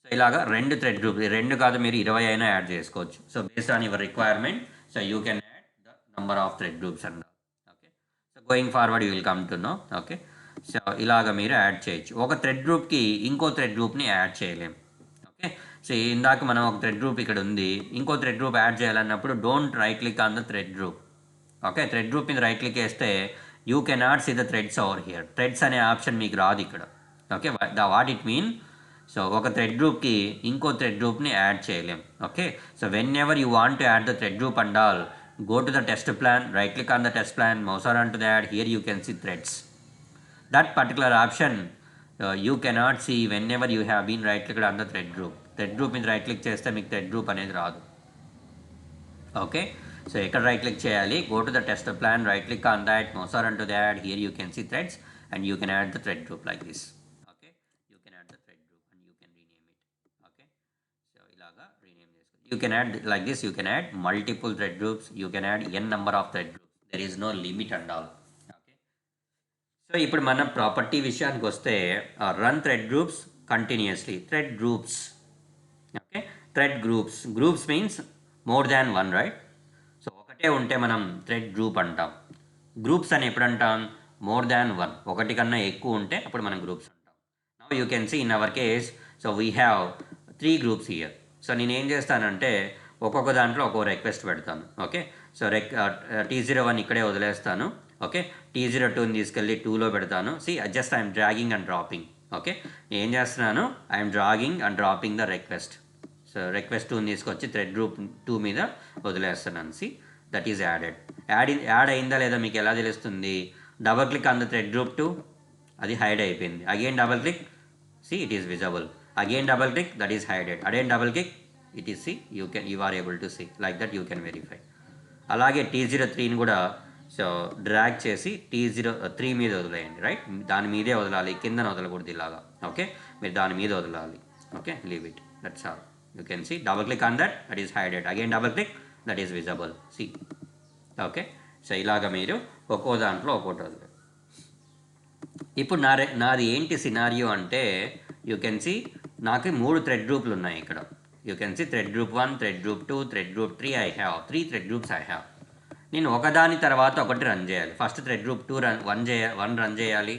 So ఇలాగా రెండు thread group, రెండు కాదు మీరు 20 అయినా యాడ్ చేసుకోవచ్చు. So based on your requirement, so you can add the number of thread groups and going forward you will come to know. Okay, so ఇలాగ మీరు add చేయొచ్చు. ఒక థ్రెడ్ గ్రూప్కి ఇంకో థ్రెడ్ గ్రూప్ని యాడ్ చేయలేం. ఓకే, సో ఇందాక మనం ఒక థ్రెడ్ గ్రూప్ ఇక్కడ ఉంది, ఇంకో థ్రెడ్ గ్రూప్ యాడ్ చేయాలన్నప్పుడు don't right click on the thread group. Okay, thread group మీద రైట్ క్లిక్ వేస్తే you cannot see the threads over here. Threads అనే ఆప్షన్ మీకు రాదు ఇక్కడ. Okay, what it mean, so ఒక థ్రెడ్ గ్రూప్కి ఇంకో థ్రెడ్ గ్రూప్ని యాడ్ చేయలేం. Okay, so whenever you want to add the thread group and all, go to the test plan, right click on the test plan, mouse around to that. Here you can see threads. That particular option you cannot see whenever you have been right clicked on the thread group. Thread group మీద right click చేస్తే మీకు thread group అనేది రాదు. Okay, so ఎక్కడ right click చేయాలి? Go to the test plan, right click on that, mouse on to that. Here you can see threads and you can add the thread group like this. Okay, you can add the thread group and you can rename it. Okay, so ఇలాగా rename చేసుకో. You can add like this, you can add multiple thread groups, you can add n number of thread groups. There is no limit and all. Okay, so ఇప్పుడు మన property విషయానికి వస్తే run thread groups continuously. Thread groups, okay, thread groups, groups means more than one, right? So ఒకటే ఉంటే మనం thread group అంటాం. Groups అని ఎప్పుడు అంటాం? మోర్ దాన్ వన్, ఒకటి కన్నా ఎక్కువ ఉంటే అప్పుడు మనం గ్రూప్స్ అంటాం. Now you can see in our case, so we have 3 groups here. So నేను ఏం చేస్తానంటే ఒక్కొక్క దాంట్లో ఒక్కో రిక్వెస్ట్ పెడతాను. ఓకే, సో T01 ఇక్కడే వదిలేస్తాను. ఓకే, T02ని తీసుకెళ్ళి 2లో పెడతాను. See just I'm dragging and dropping. Okay, ఏం చేస్తున్నాను? I'm dragging and dropping the request. So request 2ని తీసుకొచ్చి థ్రెడ్ గ్రూప్ 2 మీద వదిలేస్తున్నాను. See that is added. Add అయిందా లేదా మీకు ఎలా తెలుస్తుంది? Double click on the thread group 2, అది హైడ్ అయిపోయింది. Again double click, see it is visible. Again double click, that is hided. Again double click, it is see, you are able to see. Like that you can verify. అలాగే T03ని కూడా so drag చేసి T03 మీద వదిలేయండి, right? దాని మీదే వదలాలి, కిందన వదలకూడదు ఇలాగా. ఓకే, మీరు దాని మీద వదలాలి. Okay, leave it, that's all. You can see double click on that, that is hided. Again double click, that is visible. See okay, so ఇలాగ మీరు ఒక్కో దాంట్లో ఒక్కోటి వదలండి. ఇప్పుడు నాది ఏంటి సినారియో అంటే, యూ కెన్ సీ నాకు 3 థ్రెడ్ గ్రూప్లు ఉన్నాయి ఇక్కడ. You can see thread group 1, thread group 2, thread group 3. I have 3 thread groups. I have. నేను ఒకదాని తర్వాత ఒకటి రన్ చేయాలి. ఫస్ట్ థ్రెడ్ గ్రూప్ 1 రన్ చేయాలి.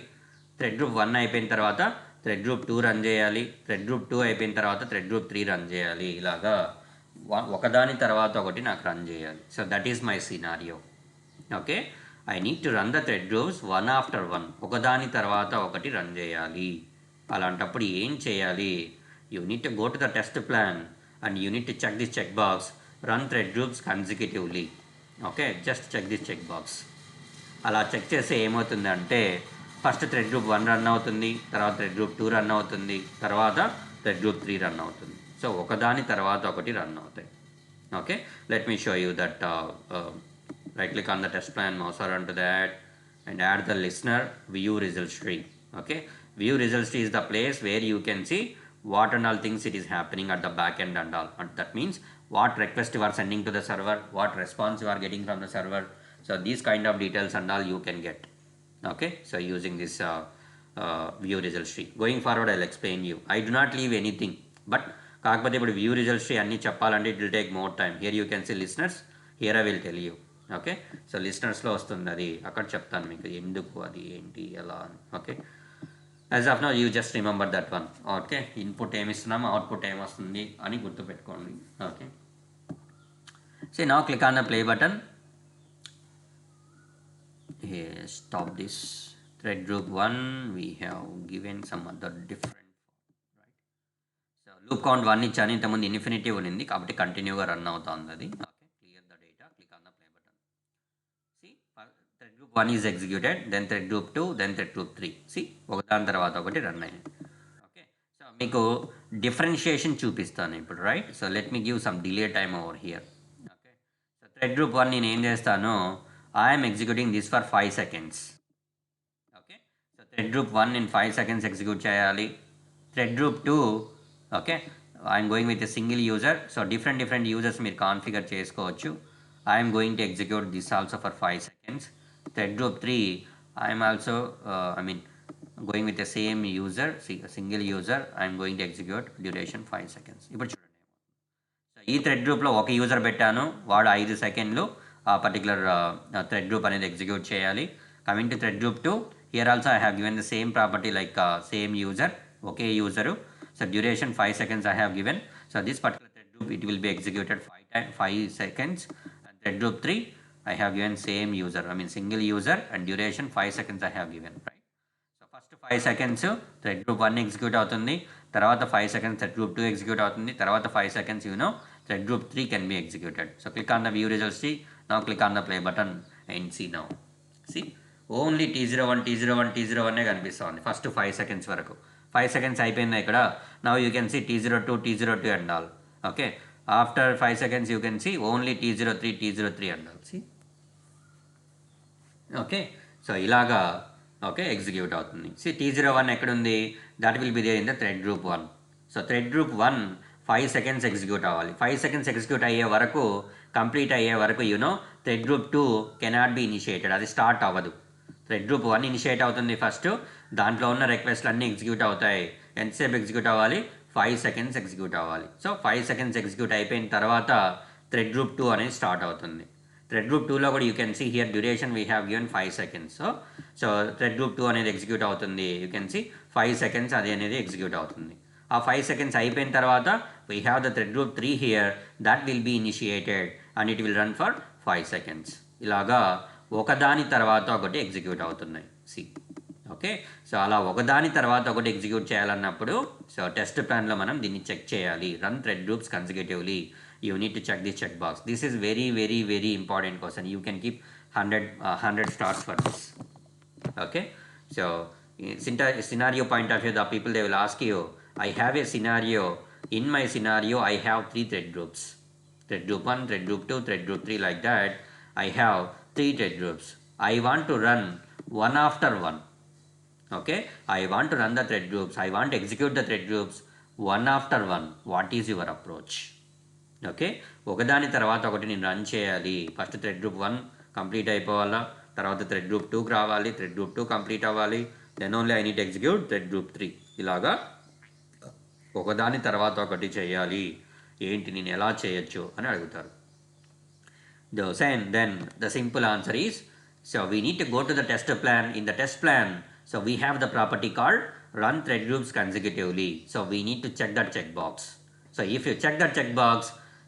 థ్రెడ్ గ్రూప్ 1 అయిపోయిన తర్వాత థ్రెడ్ గ్రూప్ 2 రన్ చేయాలి. థ్రెడ్ గ్రూప్ 2 అయిపోయిన తర్వాత థ్రెడ్ గ్రూప్ 3 రన్ చేయాలి. ఇలాగా ఒకదాని తర్వాత ఒకటి నాకు రన్ చేయాలి. So that is my scenario. Okay, I need to run the thread groups 1 after 1. ఒకదాని తర్వాత ఒకటి రన్ చేయాలి. అలాంటప్పుడు ఏం చేయాలి? You need to go to the test plan and you need to check this check box, run thread groups consecutively. Okay, just check this check box. అలా check చేస్తే ఏమవుతుందంటే ఫస్ట్ థ్రెడ్ గ్రూప్ 1 రన్ అవుతుంది, తర్వాత thread group 2 run అవుతుంది, తర్వాత thread group 3 run అవుతుంది. So ఒకదాని తర్వాత ఒకటి రన్ అవుతాయి. Okay, let me show you that. Right click on the test plan, mouse around to that, and add the listener view results tree. Okay, view results tree is the place where you can see what and all things it is happening at the back end and all. And that means what request you are sending to the server, what response you are getting from the server. So these kind of details and all you can get. Okay, so using this view results tree. Going forward, I'll explain you. I do not leave anything, but కాకపోతే ఇప్పుడు view results అన్నీ చెప్పాలంటే it will take more time. Here you can see listeners, here I will tell you. Okay, so లిస్నర్స్లో వస్తుంది అది, అక్కడ చెప్తాను మీకు ఎందుకు అది ఏంటి ఎలా అని. Okay, as of now you just remember that one. Okay, input ఏమి ఇస్తున్నాం, అవుట్పుట్ ఏమొస్తుంది అని గుర్తుపెట్టుకోండి. Okay, so now click on the play button. Stop this thread group 1. We have given some other different. Loop count 1 ఇచ్చాను, ఇంతకుముందు infinity ఉన్నింది కాబట్టి కంటిన్యూగా రన్ అవుతుంది అది. Okay, clear the data, click on the play button. See thread group 1 is executed, then thread group 2, then thread group 3. See ఒకదాని తర్వాత ఒకటి రన్ అయ్యింది. ఓకే, సో మీకు డిఫరెన్షియేషన్ చూపిస్తాను ఇప్పుడు. Right, so let me give some delay time over here. Okay, so thread group 1 నేను ఏం చేస్తాను, I'm executing this for 5 seconds. Okay, so thread group 1 నేను 5 seconds ఎగ్జిక్యూట్ చేయాలి. Thread group 2, okay, I'm going with a single user. So different users మీరు configure చేసుకోవచ్చు. I'm going to execute this also for 5 seconds. Thread group 3, I'm also going with a same user, single user. I'm going to execute duration 5 seconds. ఇప్పుడు చూడండి, so ఈ thread గ్రూప్లో ఒక user పెట్టాను, వాడు 5 seconds ఆ పర్టికులర్ థ్రెడ్ గ్రూప్ అనేది execute చేయాలి. Coming to thread group 2, here also I have given the same property like same user, okay user. So duration 5 seconds I have given. So this particular thread group it will be executed 5 seconds. And thread group 3 I have given same user, single user, and duration 5 seconds I have given. Right. So first 5 seconds thread group 1 execute అవుతుంది, తర్వాత 5 seconds thread group 2 execute అవుతుంది, తర్వాత 5 seconds thread group 3 can be executed. So click on the view results tree. Now click on the play button and see now. See only T01 T01 T01 కనిపిస్తుంది first 5 seconds వరకు. 5 seconds అయిపోయింది ఇక్కడ. Now you can see T02 T02 and all. Okay, after 5 seconds you can see only T03 T03 and all. See okay, so ఇలాగా okay execute అవుతుంది. See T01 ఎక్కడుంది, that will be there in the thread group 1. So thread group 1 5 seconds execute అవ్వాలి. 5 seconds execute అయ్యే వరకు, complete అయ్యే వరకు thread group 2 cannot be initiated, అది start అవ్వదు. థ్రెడ్ గ్రూప్ 1 ఇనిషియేట్ అవుతుంది ఫస్ట్, దాంట్లో ఉన్న రిక్వెస్ట్లు అన్నీ ఎగ్జిక్యూట్ అవుతాయి. ఎంతసేపు ఎగ్జిక్యూట్ అవ్వాలి, 5 seconds ఎగ్జిక్యూట్ అవ్వాలి. సో 5 seconds ఎగ్జిక్యూట్ అయిపోయిన తర్వాత థ్రెడ్ గ్రూప్ 2 అనేది స్టార్ట్ అవుతుంది. థ్రెడ్ గ్రూప్ 2లో కూడా you can see here duration we have given 5 seconds. So thread group 2 అనేది ఎగ్జిక్యూట్ అవుతుంది. యూ కెన్ సీ 5 seconds అది అనేది ఎగ్జిక్యూట్ అవుతుంది. ఆ 5 seconds అయిపోయిన తర్వాత we have the thread group 3 here, that will be initiated and it will run for 5 seconds. ఇలాగా ఒకదాని తర్వాత ఒకటి ఎగ్జిక్యూట్ అవుతున్నాయి. సి ఓకే, సో అలా ఒకదాని తర్వాత ఒకటి ఎగ్జిక్యూట్ చేయాలన్నప్పుడు సో టెస్ట్ ప్లాన్లో మనం దీన్ని చెక్ చేయాలి. Run thread groups consecutively, you need to check this check box. This is very very very important question. You can keep 100 stars for this. Okay, so scenario point of view, the people they will ask you, I have a scenario. In my scenario I have 3 thread groups, thread group 1, thread group 2, thread group 3, like that. I have 3 thread groups. I want to run one after one. Okay, I want to run the thread groups, I want to execute the thread groups one after one. What is your approach? Okay, ఒకదాని తర్వాత ఒకటి నేను run చేయాలి. First thread group 1 complete అయిపోవాలా, తర్వాత thread group 2 రావాలి, thread group 2 complete అవ్వాలి, then only I need execute thread group 3. ఇలాగా ఒకదాని తర్వాత ఒకటి చేయాలి. ఏంటి, నేను ఎలా చేయొచ్చు అని అడుగుతారు. Then the simple answer is, so we need to go to the test plan. In the test plan, so we have the property called run thread groups consecutively. So we need to check that checkbox. So if you check that checkbox,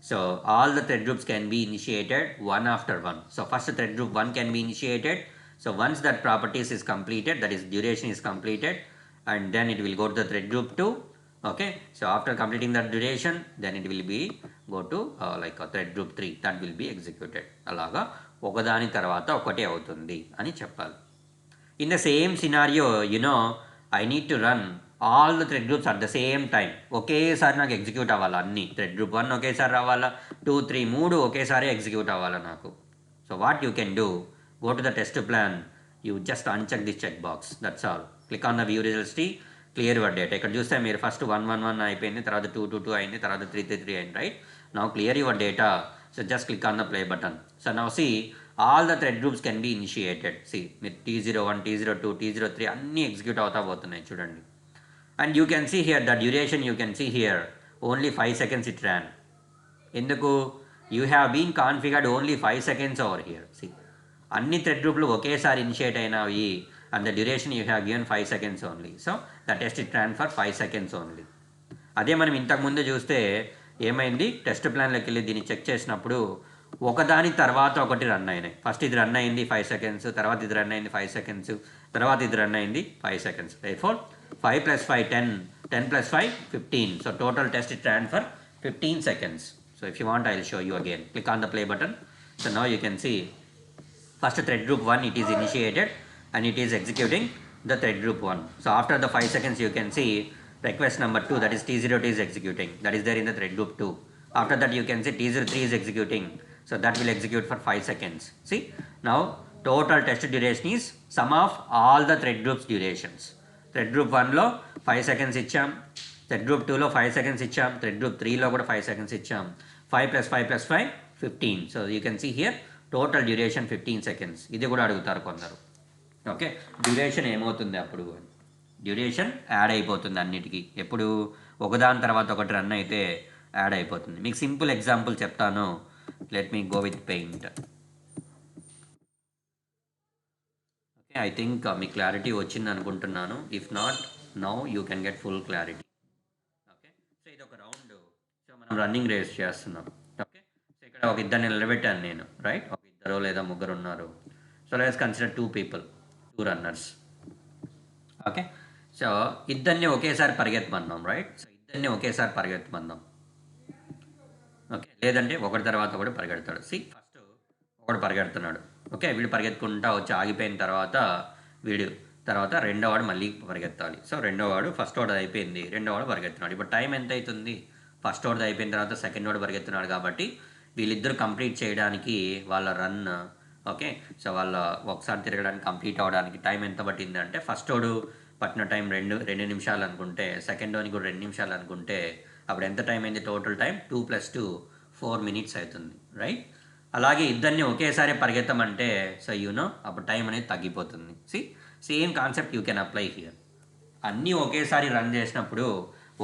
so all the thread groups can be initiated one after one. So first thread group 1 can be initiated. So once that properties is completed, that is duration is completed, and then it will go to the thread group 2, Okay, so after completing that duration, then it will be go to like a thread group 3 that will be executed. అలాగా ఒకదాని తర్వాత ఒకటే అవుతుంది అని చెప్పాలి. In the same scenario, I need to run all the thread groups at the same time. ఒకేసారి నాకు execute అవ్వాలి అన్ని. థ్రెడ్ గ్రూప్ 1 ఒకేసారి రావాలా, 2, 3 మూడు ఒకేసారి ఎగ్జిక్యూట్ అవ్వాలా నాకు. So what you can do, go to the test plan, you just uncheck this checkbox, that's all. Click on the view results tree, clear your data. ఇక్కడ చూస్తే మీరు ఫస్ట్ 1, 1, 1 అయిపోయింది, తర్వాత 2, 2, 2 అయింది, తర్వాత 3, 3, 3 అయింది, right? Now clear your data, so just click on the play button. So now see, all the thread groups can be initiated. See, మీరు T01, T02, T03 అన్నీ ఎగ్జిక్యూట్ అవుతా పోతున్నాయి చూడండి. And you can see here the duration, you can see here only 5 seconds it ran. ఎందుకు? You have been configured only 5 seconds over here. See, అన్ని thread గ్రూప్లు ఒకేసారి initiate అయినవి and the duration you have given 5 seconds only. So the test it ran for 5 seconds only. అదే మనం ఇంతకుముందు చూస్తే ఏమైంది, test ప్లాన్లోకి వెళ్ళి దీన్ని చెక్ చేసినప్పుడు ఒకదాని తర్వాత ఒకటి రన్ అయినాయి. ఫస్ట్ ఇది రన్ అయింది 5 seconds, తర్వాత ఇది రన్ అయింది 5 seconds, తర్వాత ఇది రన్ అయింది 5 seconds. Therefore 5 + 5 10, 10 + 5 15. So total test it ran for 15 seconds. So if you want, I will show you again. Click on the play button. So now you can see first thread group 1 it is initiated and it is executing the thread group 1. So after the 5 seconds you can see request number 2, that is T02 is executing, that is there in the thread group 2. After that you can see T03 is executing, so that will execute for 5 seconds. See, now total test duration is sum of all the thread groups durations. Thread group 1 లో 5 seconds ఇచ్చాం, thread group 2 లో 5 seconds ఇచ్చాం, thread group 3 లో కూడా 5 seconds ఇచ్చాం. 5 + 5 + 5 15. So you can see here total duration 15 seconds. ఇది కూడా అడుగుతారు కొందరు. ఓకే, డ్యూరేషన్ ఏమవుతుంది అప్పుడు, డ్యూరేషన్ యాడ్ అయిపోతుంది అన్నిటికీ. ఎప్పుడు ఒకదాని తర్వాత ఒకటి రన్ అయితే యాడ్ అయిపోతుంది. మీకు సింపుల్ ఎగ్జాంపుల్ చెప్తాను. Let me go with paint. Okay, I think me clarity వచ్చింది అనుకుంటున్నాను. If not, now you can get full clarity. Okay, so ఇది ఒక రౌండ్. సో మనం రన్నింగ్ రేస్ చేస్తున్నాం. ఓకే, సో ఇక్కడ ఒక ఇద్దరిని నిలబెట్టాను నేను, రైట్? ఒక ఇద్దరు లేదా ముగ్గురు ఉన్నారు. So let's consider 2 people, 2 runners. Okay, so ఇద్దరిని ఒకేసారి పరిగెత్తమన్నాం, రైట్? సో ఇద్దరిని ఒకేసారి పరిగెత్తమన్నాం. ఓకే, లేదంటే ఒకటి తర్వాత ఒకటి పరిగెడతాడు. సి, ఫస్ట్ ఒకడు పరిగెడుతున్నాడు. ఓకే, వీడు పరిగెత్తుకుంటా వచ్చి ఆగిపోయిన తర్వాత వీడు తర్వాత రెండోవాడు మళ్ళీ పరిగెత్తాలి. సో రెండోవాడు ఫస్ట్ వాడు అయిపోయింది, రెండోవాడు పరిగెత్తున్నాడు. ఇప్పుడు టైం ఎంత అవుతుంది? ఫస్ట్ వాడు అయిపోయిన తర్వాత సెకండ్ వాడు పరిగెత్తున్నాడు కాబట్టి వీళ్ళిద్దరు కంప్లీట్ చేయడానికి వాళ్ళ రన్, ఓకే, సో వాళ్ళ ఒకసారి తిరగడానికి కంప్లీట్ అవ్వడానికి టైం ఎంత పట్టింది అంటే, ఫస్ట్ వాడు పట్టిన టైం 2 నిమిషాలు అనుకుంటే, సెకండ్ వాడికి కూడా 2 నిమిషాలు అనుకుంటే అప్పుడు ఎంత టైం అయింది? టోటల్ టైం 2 + 2 4 minutes అవుతుంది, రైట్? అలాగే ఇద్దరిని ఒకేసారి పరిగెత్తమంటే సో అప్పుడు టైం అనేది తగ్గిపోతుంది. Same concept you can apply here. అన్నీ ఒకేసారి రన్ చేసినప్పుడు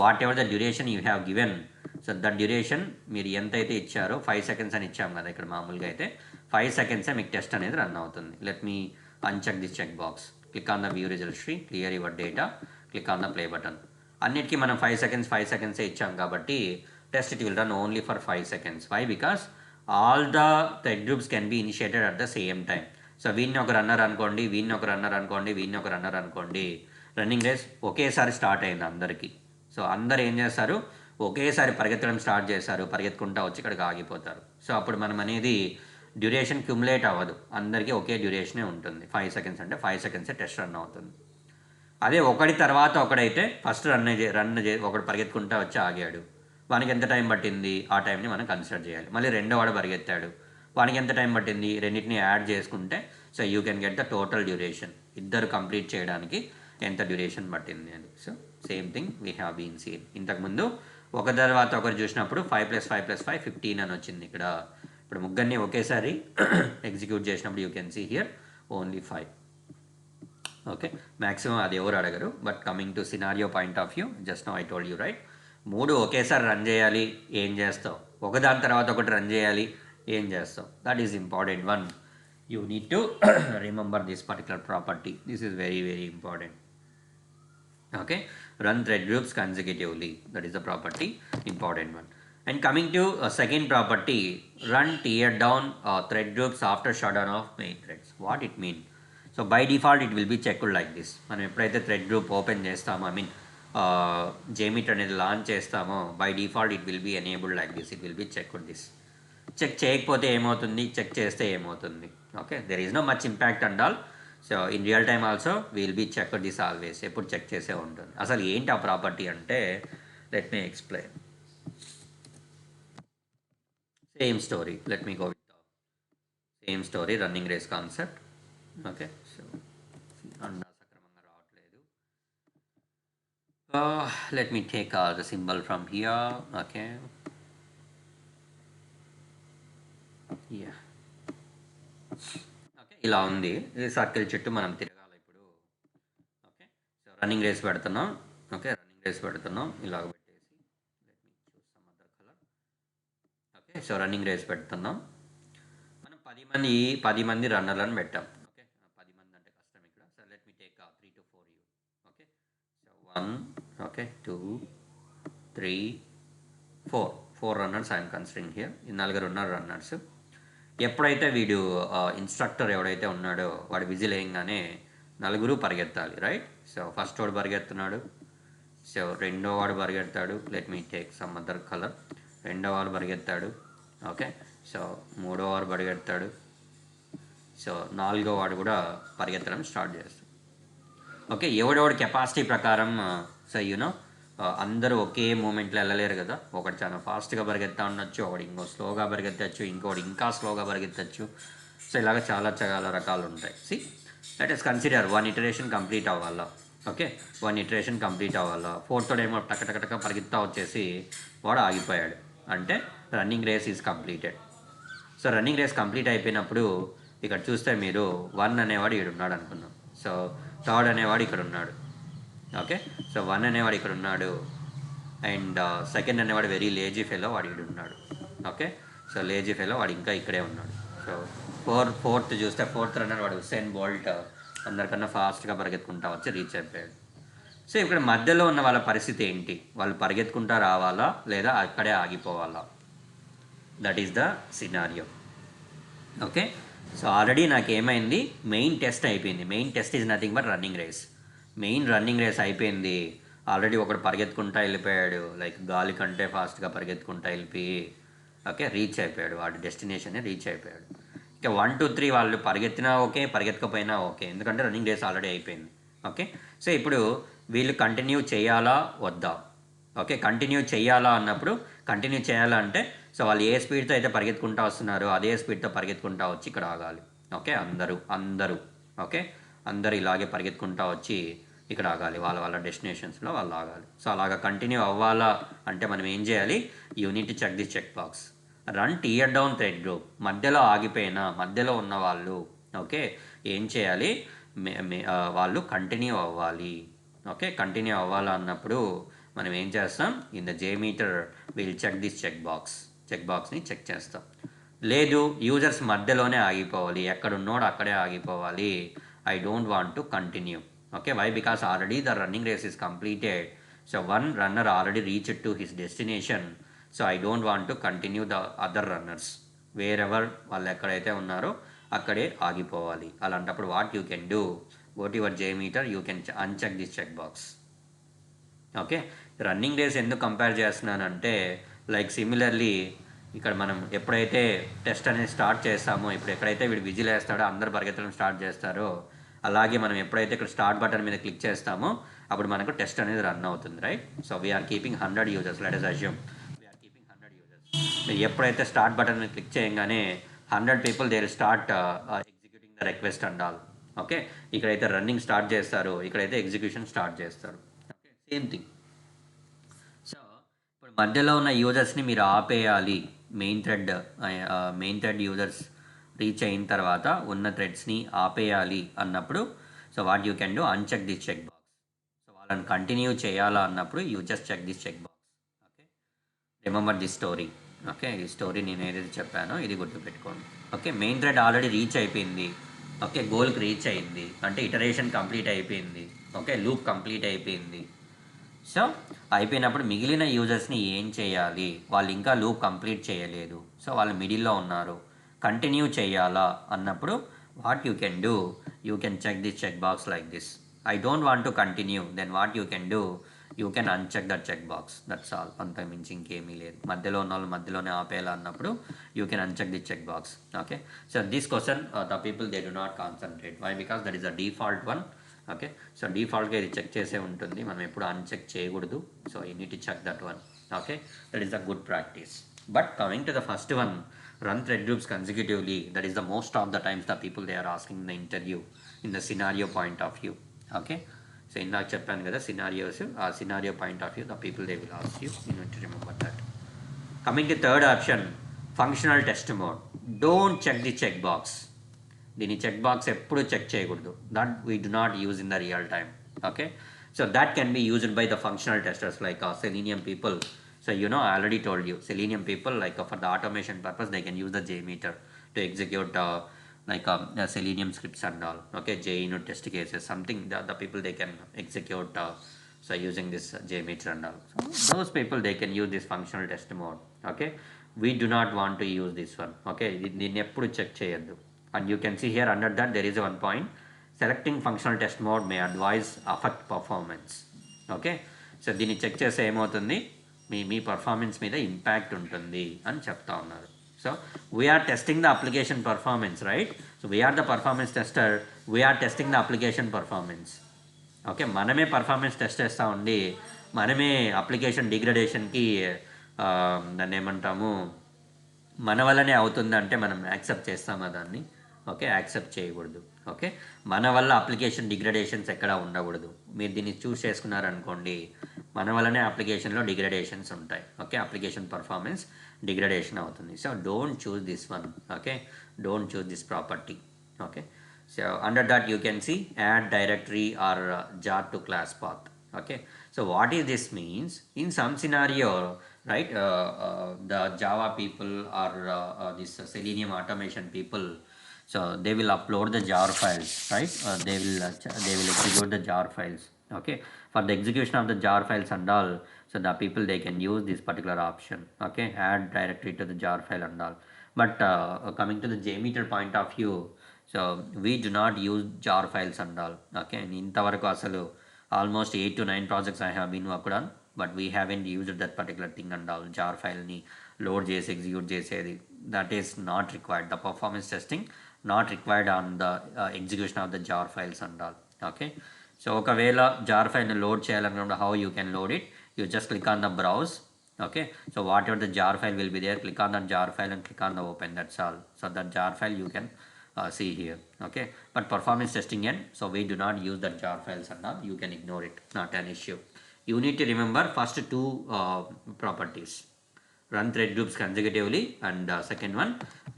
what ever the duration you have given, so that duration మీరు ఎంతైతే ఇచ్చారో 5 seconds అని ఇచ్చాం కదా ఇక్కడ, మామూలుగా అయితే 5 seconds మీకు టెస్ట్ అనేది రన్ అవుతుంది. Let me uncheck this check box. Click on the view results tree, clear your data, click on the play button. అన్నిటికీ మనం 5 seconds 5 seconds ఇచ్చాం కాబట్టి test it will run only for 5 seconds. Why? Because all the thread groups can be initiated at the same time. So వీడిని ఒక runner అనుకోండి, వీడిని ఒక runner అనుకోండి, వీడిని ఒక రన్నర్ అనుకోండి, రన్నింగ్ రేస్ ఒకేసారి స్టార్ట్ అయింది అందరికీ. సో అందరు ఏం చేస్తారు? ఒకేసారి పరిగెత్తడం స్టార్ట్ చేస్తారు, పరిగెత్తుకుంటా వచ్చి ఇక్కడికి ఆగిపోతారు. సో అప్పుడు మనం అనేది డ్యూరేషన్ క్యుములేట్ అవ్వదు, అందరికీ ఒకే డ్యూరేషనే ఉంటుంది. 5 seconds అంటే 5 seconds టెస్ట్ రన్ అవుతుంది. అదే ఒకటి తర్వాత ఒకడైతే ఫస్ట్ రన్ ఒకడు పరిగెత్తుకుంటా వచ్చి ఆగాడు, వానికి ఎంత టైం పట్టింది? ఆ టైంని మనం కన్సిడర్ చేయాలి. మళ్ళీ రెండో వాడు పరిగెత్తాడు, వానికి ఎంత టైం పట్టింది? రెండింటిని యాడ్ చేసుకుంటే so you can get the total duration, ఇద్దరు కంప్లీట్ చేయడానికి ఎంత డ్యూరేషన్ పట్టింది అని. So same thing we have been seen. ఇంతకుముందు ఒక తర్వాత ఒకరు చూసినప్పుడు 5 + 5 + 5 15 అని వచ్చింది. ఇక్కడ ఇప్పుడు ముగ్గురిని ఒకేసారి ఎగ్జిక్యూట్ చేసినప్పుడు you can see here only 5. Okay, maximum అది ఎవరు అడగరు. But coming to scenario point of view, just no I told you, right? 3 ఒకేసారి రన్ చేయాలి, ఏం చేస్తావు? ఒకదాని తర్వాత ఒకటి రన్ చేయాలి, ఏం చేస్తావు? That is important one. You need to remember this particular property. This is very very important. Okay, run thread groups consecutively, that is the property, important one. And coming to a second property, run tear down thread groups after shutdown of main threads. What it mean? So by default it will be checked like this. మనం ఎప్పుడైతే thread group open చేస్తామో, I mean JMeter అనేది launch చేస్తామో by default it will be enabled like this, it will be check this. Check చేయకపోతే ఏమవుతుంది, check చేస్తే ఏమవుతుంది. Okay, there is no much impact and all. So in real time also will be check this always, ఎప్పుడు check చేసే ఉంటుంది. అసలు ఏంటి ఆ ప్రాపర్టీ అంటే, let me explain. Same story, let me go with same story, running race concept. Okay, so సక్రమంగా రావట్లేదు. Let me take the symbol from here. Okay, yeah, okay, ఇలా ఉంది. ఇది సర్కిల్ చుట్టూ మనం తిరగాలి ఇప్పుడు. ఓకే, సో రన్నింగ్ రేస్ పెడుతున్నాం. ఓకే, రన్నింగ్ రేస్ పెడుతున్నాం ఇలాగ పెట్టేసి, let me choose some other colour. Okay, so running race పెడుతున్నాం. మనం 10 మంది రన్నర్లను పెట్టాం. ఓకే, 10 మంది అంటే కష్టం ఇక్కడ. So let me take 3 to 4 you. Okay, so 1, okay, 2, 3, 4 runners I'm considering here. ఈ 4 ఉన్నారు రన్నర్స్. ఎప్పుడైతే వీడు ఇన్స్ట్రక్టర్ ఎవడైతే ఉన్నాడో వాడు విజిల్ వేయంగానే 4 పరిగెత్తాలి, రైట్? సో ఫస్ట్ వాడు పరిగెత్తున్నాడు, సో రెండో వాడు పరిగెత్తాడు. Let me take some other colour. రెండో వాడు పరిగెత్తాడు. ఓకే, సో మూడో వాడు పరిగెత్తాడు. సో నాలుగో వాడు కూడా పరిగెత్తడం స్టార్ట్ చేస్తాడు. ఓకే, ఎవడెవడి కెపాసిటీ ప్రకారం, సో యూనో అందరూ ఒకే మూమెంట్లో వెళ్ళలేరు కదా. ఒకటి చాలా ఫాస్ట్గా పరిగెత్తా ఉండొచ్చు, ఒకటి ఇంకో స్లోగా పరిగెత్తచ్చు, ఇంకోటి ఇంకా స్లోగా పరిగెత్తచ్చు. సో ఇలాగ చాలా చాలా రకాలు ఉంటాయి. See, let us consider 1 iteration complete అవ్వాలా. ఓకే, 1 ఇటరేషన్ కంప్లీట్ అవ్వాలా. ఫోర్త్ ఏమో టక పరిగెత్తా వచ్చేసి వాడు ఆగిపోయాడు అంటే running race is completed. So running race complete అయిపోయినప్పుడు ఇక్కడ చూస్తే మీరు 1 అనేవాడు ఇక్కడ ఉన్నాడు అనుకున్నాం. సో థర్డ్ అనేవాడు ఇక్కడ ఉన్నాడు. ఓకే, సో 1 అనేవాడు ఇక్కడ ఉన్నాడు, అండ్ సెకండ్ అనేవాడు వెరీ లేజీ ఫెలో వాడు ఇక్కడ ఉన్నాడు. ఓకే, సో లేజీ ఫెలో వాడు ఇంకా ఇక్కడే ఉన్నాడు. సో ఫోర్త్ చూస్తే ఫోర్త్ రన్నర్ వాడు హుస్సేన్ బోల్ట్ అందరికన్నా ఫాస్ట్గా పరిగెత్తుకుంటా వచ్చి రీచ్ అయిపోయాడు. సో ఇక్కడ మధ్యలో ఉన్న వాళ్ళ పరిస్థితి ఏంటి? వాళ్ళు పరిగెత్తుకుంటా రావాలా లేదా అక్కడే ఆగిపోవాలా? That is the scenario. Okay, so already నాకు ఏమైంది, మెయిన్ టెస్ట్ అయిపోయింది. Main test is nothing but running race. Main running race అయిపోయింది. ఆల్రెడీ ఒకడు పరిగెత్తుకుంటా వెళ్ళిపోయాడు, లైక్ గాలి కంటే ఫాస్ట్గా పరిగెత్తుకుంటా వెళ్ళిపోయి ఓకే రీచ్ అయిపోయాడు, వాడి డెస్టినేషన్ రీచ్ అయిపోయాడు. ఇక 1, 2, 3 వాళ్ళు పరిగెత్తినా ఓకే, పరిగెత్తకపోయినా ఓకే, ఎందుకంటే రన్నింగ్ రేస్ ఆల్రెడీ అయిపోయింది. ఓకే, సో ఇప్పుడు వీళ్ళు కంటిన్యూ చేయాలా వద్దా? ఓకే, కంటిన్యూ చేయాలా అన్నప్పుడు, కంటిన్యూ చేయాలా అంటే సో వాళ్ళు ఏ స్పీడ్తో అయితే పరిగెత్తుకుంటా వస్తున్నారో అదే స్పీడ్తో పరిగెత్తుకుంటా వచ్చి ఇక్కడ ఆగాలి. ఓకే, అందరూ ఓకే, అందరూ ఇలాగే పరిగెత్తుకుంటా వచ్చి ఇక్కడ ఆగాలి, వాళ్ళ డెస్టినేషన్స్లో వాళ్ళు ఆగాలి. సో అలాగా కంటిన్యూ అవ్వాలా అంటే మనం ఏం చేయాలి? Unit check this check box. Run tear down thread group. మధ్యలో ఆగిపోయిన మధ్యలో ఉన్న వాళ్ళు ఓకే ఏం చేయాలి? వాళ్ళు కంటిన్యూ అవ్వాలి. ఓకే, కంటిన్యూ అవ్వాలా అన్నప్పుడు మనం ఏం చేస్తాం? In the JMeter will check this check బాక్స్ని చెక్ చేస్తాం. లేదు, యూజర్స్ మధ్యలోనే ఆగిపోవాలి, ఎక్కడున్నోడు అక్కడే ఆగిపోవాలి, I don't want to continue. Okay, why? Because already the running race is completed. So 1 runner already reached to his destination. So I don't want to continue the other runners. Wherever వాళ్ళు ఎక్కడైతే ఉన్నారో అక్కడే ఆగిపోవాలి. అలాంటప్పుడు what you can do? Go to your JMeter, you can uncheck this check box. Okay, running race ఎందుకు compare చేస్తున్నానంటే, like similarly ఇక్కడ మనం ఎప్పుడైతే టెస్ట్ అనేది స్టార్ట్ చేస్తామో, ఇప్పుడు ఎక్కడైతే వీడు విజిల్ వేస్తాడో అందరు పరిగెత్తడం స్టార్ట్ చేస్తారో, అలాగే మనం ఎప్పుడైతే ఇక్కడ స్టార్ట్ బటన్ మీద క్లిక్ చేస్తామో అప్పుడు మనకు టెస్ట్ అనేది రన్ అవుతుంది, right? So we're keeping 100 users. Let us assume we're keeping 100 users. ఎప్పుడైతే స్టార్ట్ బటన్ మీద క్లిక్ చేయగానే 100 people they will start executing the request and all. Okay, ఇక్కడైతే రన్నింగ్ స్టార్ట్ చేస్తారు, ఇక్కడైతే ఎగ్జిక్యూషన్ స్టార్ట్ చేస్తారు. Okay, same thing. సో ఇప్పుడు మధ్యలో ఉన్న యూజర్స్ని మీరు ఆపేయాలి. మెయిన్ థ్రెడ్ యూజర్స్ రీచ్ అయిన తర్వాత ఉన్న థ్రెడ్స్ని ఆపేయాలి అన్నప్పుడు so what you can do? Uncheck this check box. So వాళ్ళని కంటిన్యూ చేయాలా అన్నప్పుడు you just check this check box. Okay, remember this story. Okay, ఈ స్టోరీ నేను ఏదైతే చెప్పానో ఇది గుర్తుపెట్టుకోండి. Okay, main thread already reach అయిపోయింది. ఓకే, గోల్కి రీచ్ అయింది అంటే ఇటరేషన్ కంప్లీట్ అయిపోయింది. ఓకే, లూప్ కంప్లీట్ అయిపోయింది. సో అయిపోయినప్పుడు మిగిలిన యూజర్స్ని ఏం చేయాలి? వాళ్ళు ఇంకా లూప్ కంప్లీట్ చేయలేదు, సో వాళ్ళు మిడిల్లో ఉన్నారు, కంటిన్యూ చేయాలా అన్నప్పుడు what you can do? You can check this check box like this. I don't want to continue. Then what you can do? You can uncheck that check box, that's all. అంత మించి ఇంకేమీ లేదు. మధ్యలో ఉన్న వాళ్ళు మధ్యలోనే ఆపేయాలి అన్నప్పుడు you can uncheck the check box. Okay, so this question the people they do not concentrate. Why? Because that is the default one. Okay, so డిఫాల్ట్గా ఇది చెక్ చేసే ఉంటుంది, మనం ఎప్పుడు అన్చెక్ చేయకూడదు. So you need to check that one. Okay, that is the good practice. But coming to the first one, run thread groups consecutively, that is the most of the times the people they are asking in the interview in the scenario point of view. Okay, so ఇందాక చెప్పాను కదా scenarios, ఆ scenario point of view the people they will ask you. You need to remember that. Coming to third option, functional test mode. Don't check the check box. దీని check box ఎప్పుడు check చేయకూడదు. That we do not use in the real time. Okay, so that can be used by the functional testers like Selenium people. So I already told you, Selenium people, like for the automation purpose, they can use the JMeter to execute Selenium scripts and all. Okay, JUnit test cases, something the people they can execute so using this JMeter and all. So those people they can use this functional test mode. Okay, we do not want to use this one. Okay, దీన్ని ఎప్పుడు check చేయొద్దు. And you can see here under that there is one point, selecting functional test mode may advise affect performance. Okay, so దీన్ని check చేస్తే ఏమవుతుంది, మీ performance మీద impact ఉంటుంది అని చెప్తా ఉన్నారు. So we're testing the application performance, right? So we're the performance tester, we're testing the application performance. Okay, మనమే performance test చేస్తూ ఉండి మనమే అప్లికేషన్ డిగ్రేడేషన్కి దాన్ని ఏమంటాము, మన వల్లనే అవుతుందంటే మనం యాక్సెప్ట్ చేస్తామా దాన్ని? ఓకే, యాక్సెప్ట్ చేయకూడదు. ఓకే, మన వల్ల అప్లికేషన్ డిగ్రేడేషన్స్ ఎక్కడ ఉండకూడదు. మీరు దీన్ని చూస్ చేసుకున్నారనుకోండి, మన వల్లనే అప్లికేషన్లో డిగ్రేడేషన్స్ ఉంటాయి. ఓకే, అప్లికేషన్ పర్ఫార్మెన్స్ డిగ్రేడేషన్ అవుతుంది. So don't choose this one. Okay, don't choose this property. Okay, so under that you can see add directory or jar to class path. Okay, so what is this means? In some scenario, right, the Java people or this Selenium automation people, so they will upload the jar files, right? They will execute the jar files. Okay, for the execution of the jar files and all, so the people they can use this particular option. Okay, add directory to the jar file and all. But coming to the JMeter point of view, so we do not use jar files and all. Okay, ఇంతవరకు అసలు almost 8 to 9 projects I have been worked on, but we haven't used that particular thing and all. jar file ni load చేసి execute చేసేది, that is not required. The performance testing not required on the execution of the jar files and all. Okay, so ఒకవేళ jar file ని load చేయాలనుకున్నప్పుడు how you can load it, you just click on the browse. Okay, so whatever the jar file will be there, click on that jar file and click on the open, that's all. So that jar file you can see here. Okay, but performance testing end, so we do not use the jar files and all, you can ignore it, not an issue. You need to remember first two properties, run thread groups consecutively, and second one,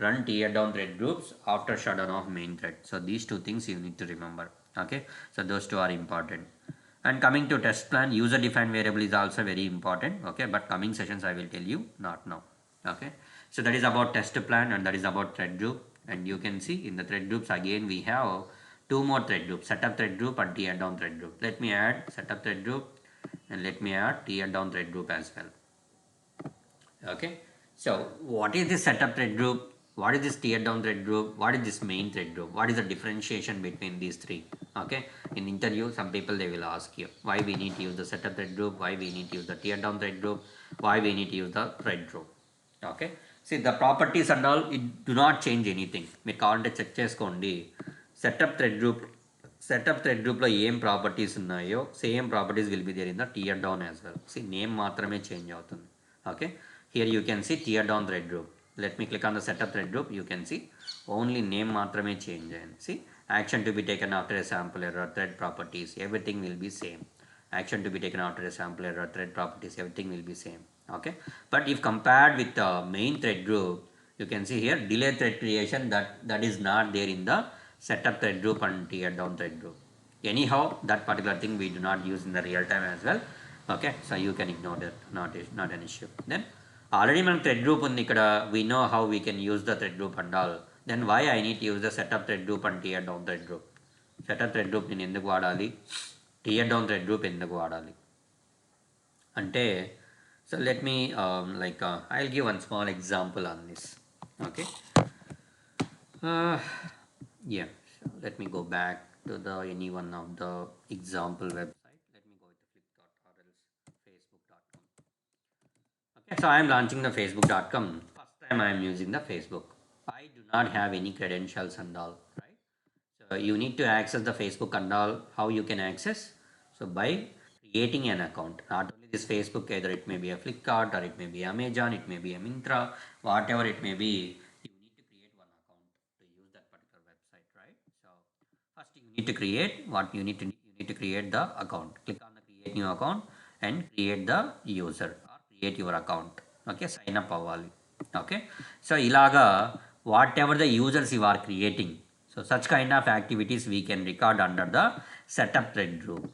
run tear down thread groups after shutdown of main thread. So these two things you need to remember. Okay, so those two are important. And coming to test plan, user defined variable is also very important. Okay, but coming sessions I will tell you, not now. Okay, so that is about test plan and that is about thread group. And you can see in the thread groups again we have two more thread groups, setup thread group and tear down thread group. Let me add setup thread group and let me add tear down thread group as well. Okay, so what is this setup thread group, what is this tear down thread group, what is this main thread group, what is the differentiation between these three? Okay, in interview some people they will ask you why we need to use the setup thread group, why we need to use the tear down thread group, why we need to use the thread group. Okay, see the properties and all, it do not change anything. మీరు కావాలంటే check చేసుకోండి. Setup thread గ్రూప్లో ఏం properties ఉన్నాయో same properties will be there in the tear down as well. See name మాత్రమే change అవుతుంది. Okay, here you can see tear down thread group. Let me click on the setup thread group, you can see only name మాత్రమే change అయ్యింది. See action to be taken after a sample error, thread properties everything will be same. Action to be taken after a sample error, thread properties, everything will be same. Okay, but if compared with the main thread group, you can see here delay thread creation, that is not there in the setup thread group and tear down thread group. Anyhow, that particular thing we do not use in the real time as well. Okay, so you can ignore that, not an issue. Then already మనం thread group ఉంది ఇక్కడ, we know how we can use the thread group and all. Then why I need to use the setup thread group and tear down thread group? Setup thread group నేను ఎందుకు వాడాలి, tear down thread group ఎందుకు వాడాలి అంటే, so let me I will give one small example on this. Okay, yeah, so let me go back to the any one of the example website. Let me go with the flip.org. Okay, so I am launching the facebook.com. First time I am using the Facebook. I do not have any credentials and all, right? So you need to access the Facebook and all. How you can access? So by creating an account. Not only this Facebook, either it may be a Flipkart or it may be Amazon, it may be a Mintra, whatever it may be. You need to create one account to use that particular website, right? So first you need to create what you need to create the account. Click on the create new account and create the user or create your account. Okay, sign up అవ్వాలి. Okay, so ఇలాగా whatever the users you are creating, so such kind of activities we can record under the setup thread group.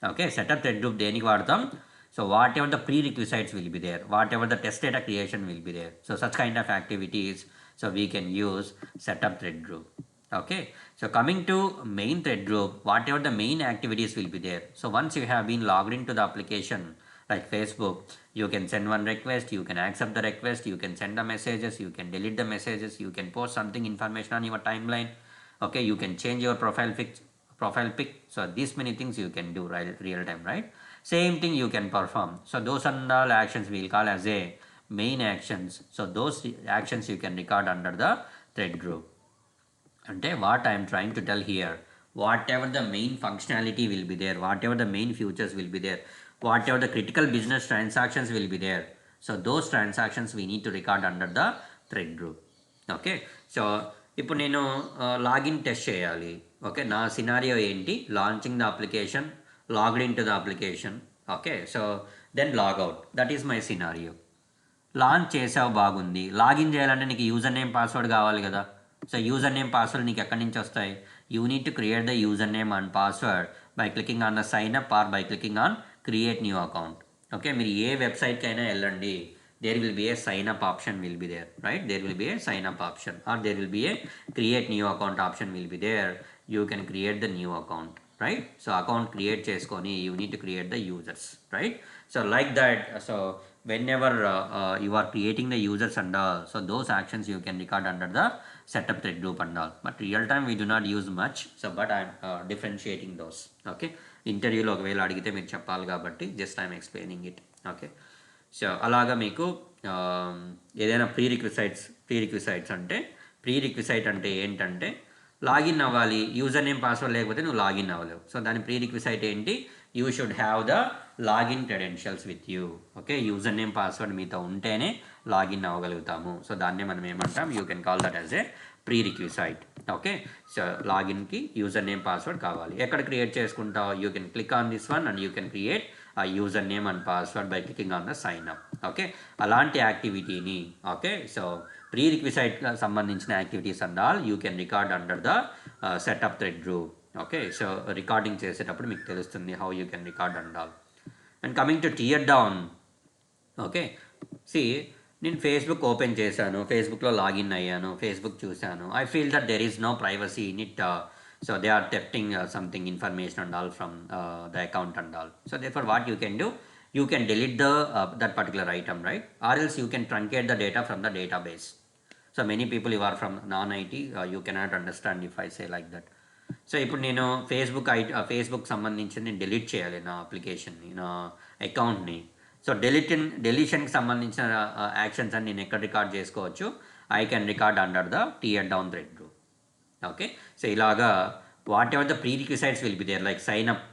Okay, setup thread group దేనికి వాడతాం? So whatever the prerequisites will be there, whatever the test data creation will be there, so such kind of activities, so we can use setup thread group. Okay, so coming to main thread group, whatever the main activities will be there. So once you have been logged into the application like Facebook, you can send one request, you can accept the request, you can send the messages, you can delete the messages, you can post something information on your timeline. Okay, you can change your profile pic. So these many things you can do real time, right? Same thing you can perform. So those are all actions we will call as a main actions. So those actions you can record under the thread group. అంటే what I'm trying to tell here, whatever the main functionality will be there, whatever the main features will be there, whatever the critical business transactions will be there. So those transactions we need to record under the thread group. Okay, so ఇప్పుడు నేను login test చేయాలి. Okay, నా scenario ఏంటి? Launching the application, logged in to the application. Okay, so then logout, that is my scenario. Launch చేసావు, బాగుంది. Login చేయాలంటే నీకు user name password కావాలి కదా. సో యూజర్ నేమ్ పాస్వర్డ్ నీకు ఎక్కడి నుంచి వస్తాయి? You need to create the user name and password by clicking on the sign up or by clicking on create new account. Okay, మీరు ఏ వెబ్సైట్కి అయినా వెళ్ళండి, there will be a sign up option will be there, right? There will be a sign up option or there will be a create new account option will be there. You can create the new account, right? So account create చేసుకొని you need to create the users, right? So like that, so whenever you are creating the users and all, so those actions you can record under the setup thread group and all. But real time we do not use much, so but I am differentiating those. Okay, ఇంటర్వ్యూలో ఒకవేళ అడిగితే మీరు చెప్పాలి కాబట్టి just I'm explaining it. Okay, so అలాగా మీకు ఏదైనా ప్రీరిక్విసైట్స్ అంటే, ప్రీరిక్విసైట్ అంటే ఏంటంటే లాగిన్ అవ్వాలి, యూజర్ నేమ్ పాస్వర్డ్ లేకపోతే నువ్వు లాగిన్ అవ్వలేవు. సో దాని ప్రీరిక్విసైట్ ఏంటి? You should have the login credentials with you. Okay, user name password మీతో ఉంటేనే లాగిన్ అవ్వగలుగుతాము. సో దాన్నే మనం ఏమంటాం? You can call that as a prerequisite. Okay, so లాగిన్కి యూజర్ నేమ్ పాస్వర్డ్ కావాలి. ఎక్కడ క్రియేట్ చేసుకుంటావు? You can click on this one and you can create ఆ user name and password by clicking on the sign up. Okay, అలాంటి యాక్టివిటీని, okay, so ప్రీరిక్విసైట్కి సంబంధించిన activities and all you can record under the setup thread group. Okay, so recording చేసేటప్పుడు మీకు తెలుస్తుంది how you can record and all. And coming to tear down, okay, see నేను Facebook open చేశాను, ఫేస్బుక్లో login అయ్యాను, Facebook చూశాను. I feel that there is no privacy in it. So they are tempting something information and all from the account and all. So therefore what you can do, you can delete the that particular item, right? Or else you can truncate the data from the database. So many people you are from non-IT, you cannot understand if I say like that. So ఇప్పుడు నేను Facebook సంబంధించి నేను delete చేయాలి నా అప్లికేషన్ని, నా అకౌంట్ని. So డెలిషన్కి సంబంధించిన actions అని నేను ఎక్కడ రికార్డ్ చేసుకోవచ్చు? I can record under the tear down thread group. Okay, so ఇలాగా whatever the prerequisites will be there like sign up.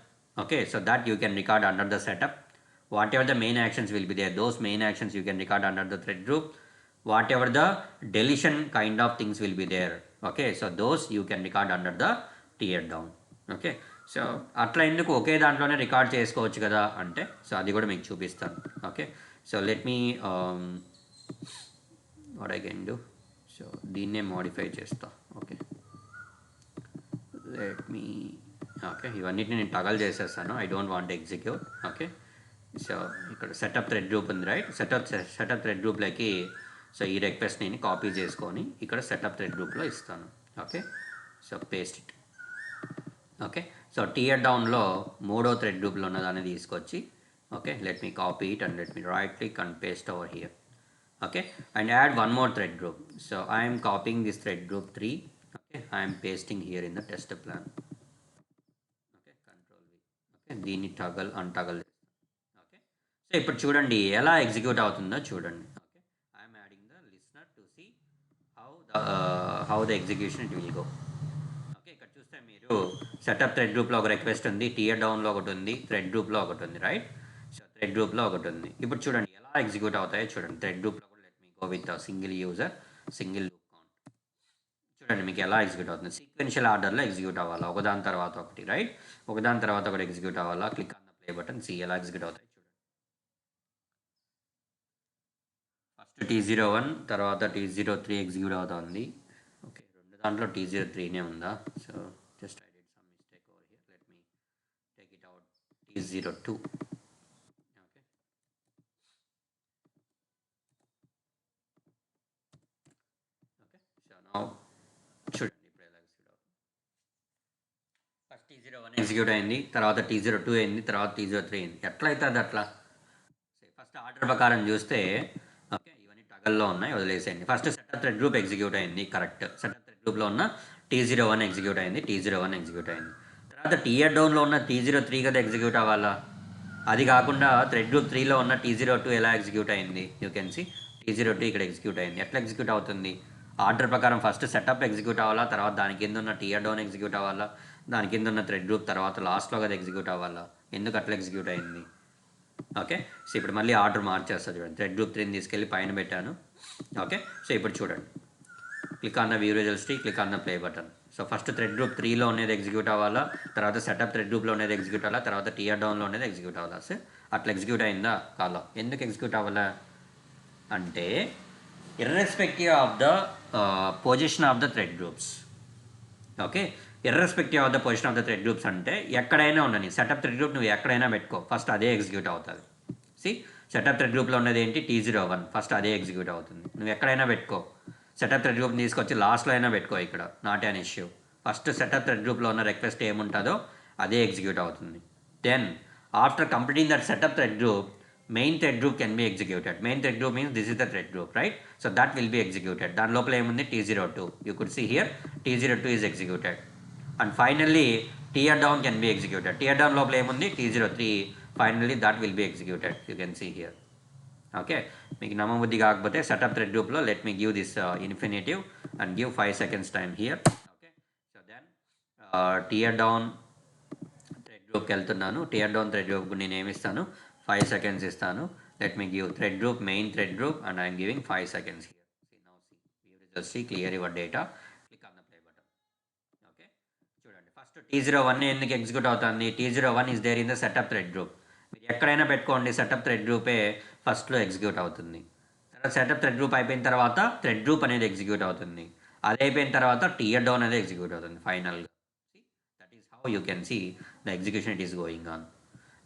Okay, so that you can record under the setup. Whatever the main actions will be there, those main actions you can record under the thread group. Whatever the deletion kind of things will be there, okay, so those you can record under the tier down. Okay, so అట్లా ఎందుకు ఒకే దాంట్లోనే record చేసుకోవచ్చు కదా అంటే, so అది కూడా మీకు చూపిస్తాను. Okay, so let me what I can do, so దీన్నే మోడిఫై చేస్తా. ఓకే, లెట్ మీ, ఓకే, ఇవన్నిటిని నేను టగల్ చేసేస్తాను. I don't want execute. Okay, so ఇక్కడ సెటప్ థ్రెడ్ గ్రూప్ ఉంది, రైట్? సెటప్ థ్రెడ్ గ్రూప్లోకి సో ఈ రిక్వెస్ట్ నేను కాపీ చేసుకొని ఇక్కడ సెటప్ థ్రెడ్ గ్రూప్లో ఇస్తాను. Okay, so paste it. Okay, so tear డౌన్లో మూడో థ్రెడ్ గ్రూప్లో ఉన్నదాన్ని తీసుకొచ్చి, okay, let me copy it and let me right click and paste over here. Okay, and add one more thread group. So I'm copying this thread group 3. Okay, I'm pasting here in the test plan. Okay, control V. Okay, దీన్ని toggle అన్టగల్. So ఇప్పుడు చూడండి ఎలా execute అవుతుందో చూడండి. Okay, I'm adding the listener to see how the execution it will go. Okay, ఇక్కడ చూస్తే మీరు setup thread గ్రూప్లో ఒక రిక్వెస్ట్ ఉంది, టియర్ డౌన్లో ఒకటి ఉంది, థ్రెడ్ గ్రూప్లో ఒకటి ఉంది, రైట్? సో థ్రెడ్ గ్రూప్లో ఒకటి ఉంది. ఇప్పుడు చూడండి ఎలా ఎగ్జిక్యూట్ అవుతాయో చూడండి. థ్రెడ్ గ్రూప్లో కూడా let me go with single user, single loop count. చూడండి మీకు ఎలా ఎగ్జిక్యూట్ అవుతుంది. సీక్వెన్షియల్ ఆర్డర్లో ఎగ్జిక్యూట్ అవ్వాలా, ఒకదాని తర్వాత ఒకటి, రైట్? ఒకదాని తర్వాత ఒకటి ఎగ్జిక్యూట్ అవ్వాలా. Click on the play button, see ఎలా ఎగ్జిక్యూట్ అవుతాయి చూడండి. ఫస్ట్ T01 తర్వాత T03 ఎగ్జిక్యూట్ అవుతుంది. ఓకే, రెండు దాంట్లో T03నే ఉందా? So just I did some mistake over here, let me take it out. T02. Okay, okay, so now చూడండి ఇప్పుడు ఎలా ఎగ్జిక్యూట్ అవుతుంది. ఫస్ట్ T01 ఎగ్జిక్యూట్ అయింది, తర్వాత T02 అయింది, తర్వాత T03 అయింది. ఎట్లా అవుతుంది అట్లా? ఫస్ట్ ఆర్డర్ ప్రకారం చూస్తే ఓకే ఇవన్నీ టగల్లో ఉన్నాయి, వదిలేసేయండి. First setup thread group execute అయింది, కరెక్ట్. సెటప్ థ్రెడ్ గ్రూప్లో ఉన్న T01 ఎగ్జిక్యూట్ అయింది, T01 ఎగ్జిక్యూట్ అయింది. తర్వాత టియర్ డౌన్లో ఉన్న T03 కదా ఎగ్జిక్యూట్ అవ్వాలా. అది కాకుండా థ్రెడ్ గ్రూప్ 3లో ఉన్న T02 ఎలా ఎగ్జిక్యూట్ అయింది? యూ కెన్ సి T02 ఇక్కడ ఎగ్జిక్యూట్ అయింది. ఎట్లా ఎగ్జిక్యూట్ అవుతుంది? ఆర్డర్ ప్రకారం ఫస్ట్ సెటప్ ఎగ్జిక్యూట్ అవ్వాలా, తర్వాత దాని కింద ఉన్న టియర్ డౌన్ ఎగ్జిక్యూట్ అవ్వాలా, దాని కింద ఉన్న థ్రెడ్ గ్రూప్ తర్వాత లాస్ట్లో కదా ఎగ్జిక్యూట్ అవ్వాలా. ఎందుకు అట్లా ఎగ్జిక్యూట్ అయింది? ఓకే, సో ఇప్పుడు మళ్ళీ ఆర్డర్ మార్చేస్తా చూడండి. థ్రెడ్ గ్రూప్ 3ని తీసుకెళ్ళి పైన పెట్టాను. ఓకే, సో ఇప్పుడు చూడండి, click on the view results tree, click on the play button. So first thread group 3లో ఉన్నది ఎగ్జిక్యూట్ అవ్వాలా, తర్వాత సెటప్ థ్రెడ్ గ్రూప్లో ఉన్నది ఎగ్జిక్యూట్ అవ్వాలా, తర్వాత టియర్ డౌన్లో ఉన్నది ఎగ్జిక్యూట్ అవ్వాలా. సో అట్లా ఎగ్జిక్యూట్ అయిందా కాలా? ఎందుకు ఎగ్జిక్యూట్ అవ్వాలా అంటే irrespective of the position of the thread groups. Okay, irrespective of the position of the thread groups అంటే ఎక్కడైనా ఉండని సెటప్ థ్రెడ్ గ్రూప్ నువ్వు ఎక్కడైనా పెట్టుకో, ఫస్ట్ అదే ఎగ్జిక్యూట్ అవుతుంది. సి సెటప్ థ్రెడ్ గ్రూప్లో ఉన్నది ఏంటి? T01, ఫస్ట్ అదే ఎగ్జిక్యూట్ అవుతుంది. నువ్వు ఎక్కడైనా పెట్టుకో, సెటప్ థ్రెడ్ గ్రూప్ తీసుకొచ్చి లాస్ట్లో అయినా పెట్టుకో, ఇక్కడ not an issue. First setup thread గ్రూప్లో ఉన్న రిక్వెస్ట్ ఏముంటుందో అదే ఎగ్జిక్యూట్ అవుతుంది. Then after completing that setup thread group, main thread group can be executed. Main thread group means this is the thread group, right? So that will be executed. దాని లోపల ఏముంది? T02. You could see here T02 is executed. And finally tear down can be executed. Tear down లోపల ఏముంది? T03. Finally that will be executed. You can see here. Okay, మీకు నమ్మబుద్ధి కాకపోతే setup thread గ్రూప్లో let me give this infinitive and give 5 seconds time here. Okay, so then tear down thread గ్రూప్కి వెళ్తున్నాను. Tear down thread గ్రూప్కి నేను ఏమి ఇస్తాను? 5 seconds ఇస్తాను. Let me give thread group, main thread group, and I'm giving 5 seconds here. See now, see you results, see clear your data. Click on the play button. Okay, చూడండి first T01 ఎందుకు execute అవుతుంది? T01 is there in the setup thread group. మీరు ఎక్కడైనా పెట్టుకోండి, setup thread గ్రూపే ఫస్ట్లో execute అవుతుంది. తర్వాత setup thread group అయిపోయిన తర్వాత థ్రెడ్ గ్రూప్ అనేది ఎగ్జిక్యూట్ అవుతుంది. అది అయిపోయిన తర్వాత టియర్ డౌన్ అనేది ఎగ్జిక్యూట్ అవుతుంది ఫైనల్గా. That is how you can see the execution it is going on.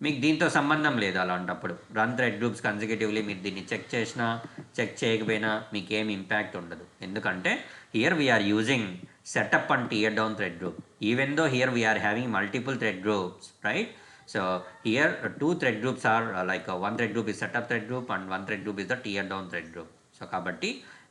మీకు దీంతో సంబంధం లేదు. అలాంటప్పుడు రన్ థ్రెడ్ గ్రూప్స్ కన్సిక్యూటివ్లీ మీరు దీన్ని చెక్ చేసినా చెక్ చేయకపోయినా మీకు ఏం ఇంపాక్ట్ ఉండదు. ఎందుకంటే here we're using setup and tear down thread group, even though here we're having multiple thread groups, right? So here two thread groups are one thread group is setup thread group and one thread group is the tier down thread group. So కాబట్టి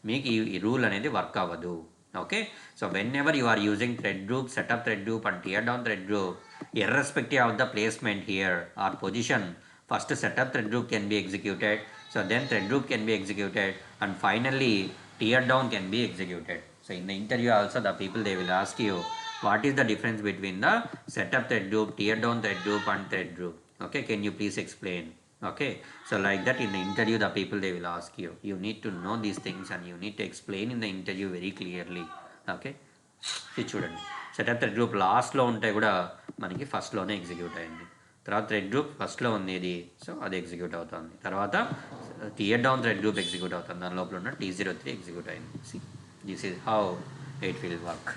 మీకు ఈ rule అనేది work అవ్వదు. Okay, so whenever you are using thread group, setup thread group and tear down thread group, irrespective of the placement here or position, first setup thread group can be executed, so then thread group can be executed, and finally tier down can be executed. So in the interview also the people they will ask you what is the difference between the setup thread group, tear down thread group and thread group. Okay, can you please explain? Okay, so like that in the interview the people they will ask you. You need to know these things and you need to explain in the interview very clearly. Okay, చూడండి setup thread group లాస్ట్లో ఉంటే కూడా మనకి ఫస్ట్లోనే execute అయింది. తర్వాత thread group ఫస్ట్లో ఉంది ఇది, సో అది ఎగ్జిక్యూట్ అవుతుంది. తర్వాత tear down thread group execute అవుతుంది, దాని లోపల ఉన్న T03 ఎగ్జిక్యూట్ అయింది. See this is how it will work.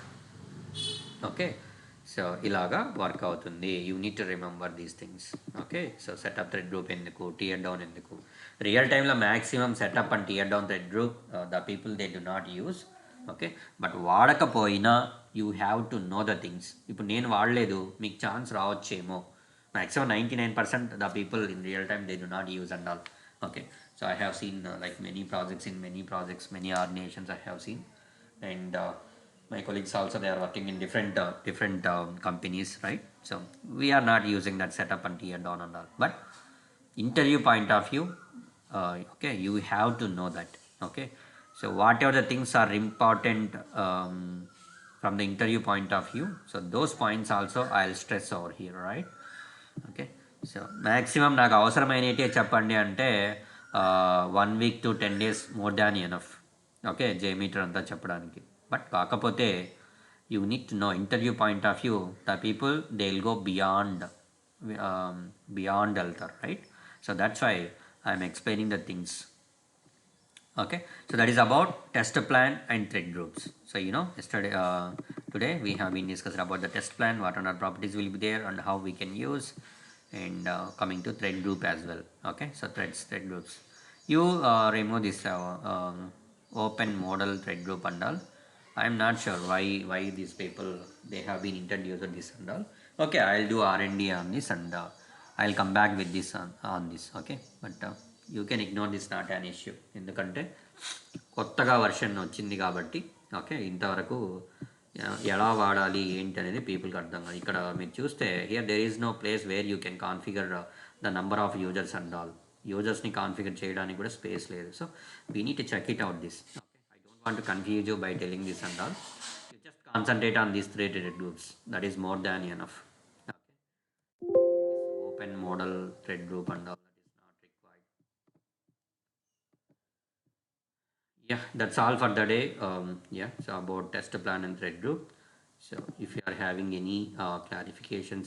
Okay, so ఇలాగా వర్క్ అవుతుంది. You need to remember these things. Okay, so setup thread group ఎందుకు, టియర్ డౌన్ ఎందుకు? రియల్ టైంలో maximum setup and tear down thread group the people they do not use. Okay, but వాడకపోయినా you have to know the things. ఇప్పుడు నేను వాడలేదు, మీకు chance రావచ్చేమో. Maximum 99% the people in real time they do not use and all. Okay, so I have seen like many projects in many projects, many organizations I have seen, and my colleagues also they are working in different companies, right? So we are not using that setup and tier down and all, but interview point of view, okay, you have to know that. Okay, so whatever the things are important from the interview point of view, so those points also I'll stress over here, right? Okay so maximum నాకు అవసరమైనవి చెప్పండి అంటే 1 week to 10 days more than enough. Okay JMeter అంతా చెప్పడానికి. But కాకపోతే you need to know interview point of view the people they will go beyond వెళ్తారు, right? So that's why I'm explaining the things. Okay, so that is about test plan and thread groups. So today we have been discussed about the test plan, what are properties will be there and how we can use, and coming to thread group as well. Okay, so thread groups, you remove this open model thread group and all. I am not sure why these people they have been introduced this and all. Okay, I'll do R&D on this, and I'll come back with this on this. Okay, but you can ignore this, not an issue. ఎందుకంటే కొత్తగా version వచ్చింది కాబట్టి okay ఇంతవరకు ఎలా వాడాలి ఏంటి అనేది పీపుల్కి అర్థం కాదు. ఇక్కడ మీరు చూస్తే here there is no place where you can configure the number of users and all. యూజర్స్ని కాన్ఫిగర్ చేయడానికి కూడా స్పేస్ లేదు. So we need to check it out this. I don't want to confuse you by telling this and all. You just concentrate on these thread groups, that is more than enough. Open model thread group and all, yeah, that's all for the day. Yeah, so about test plan and thread group. So if you are having any clarifications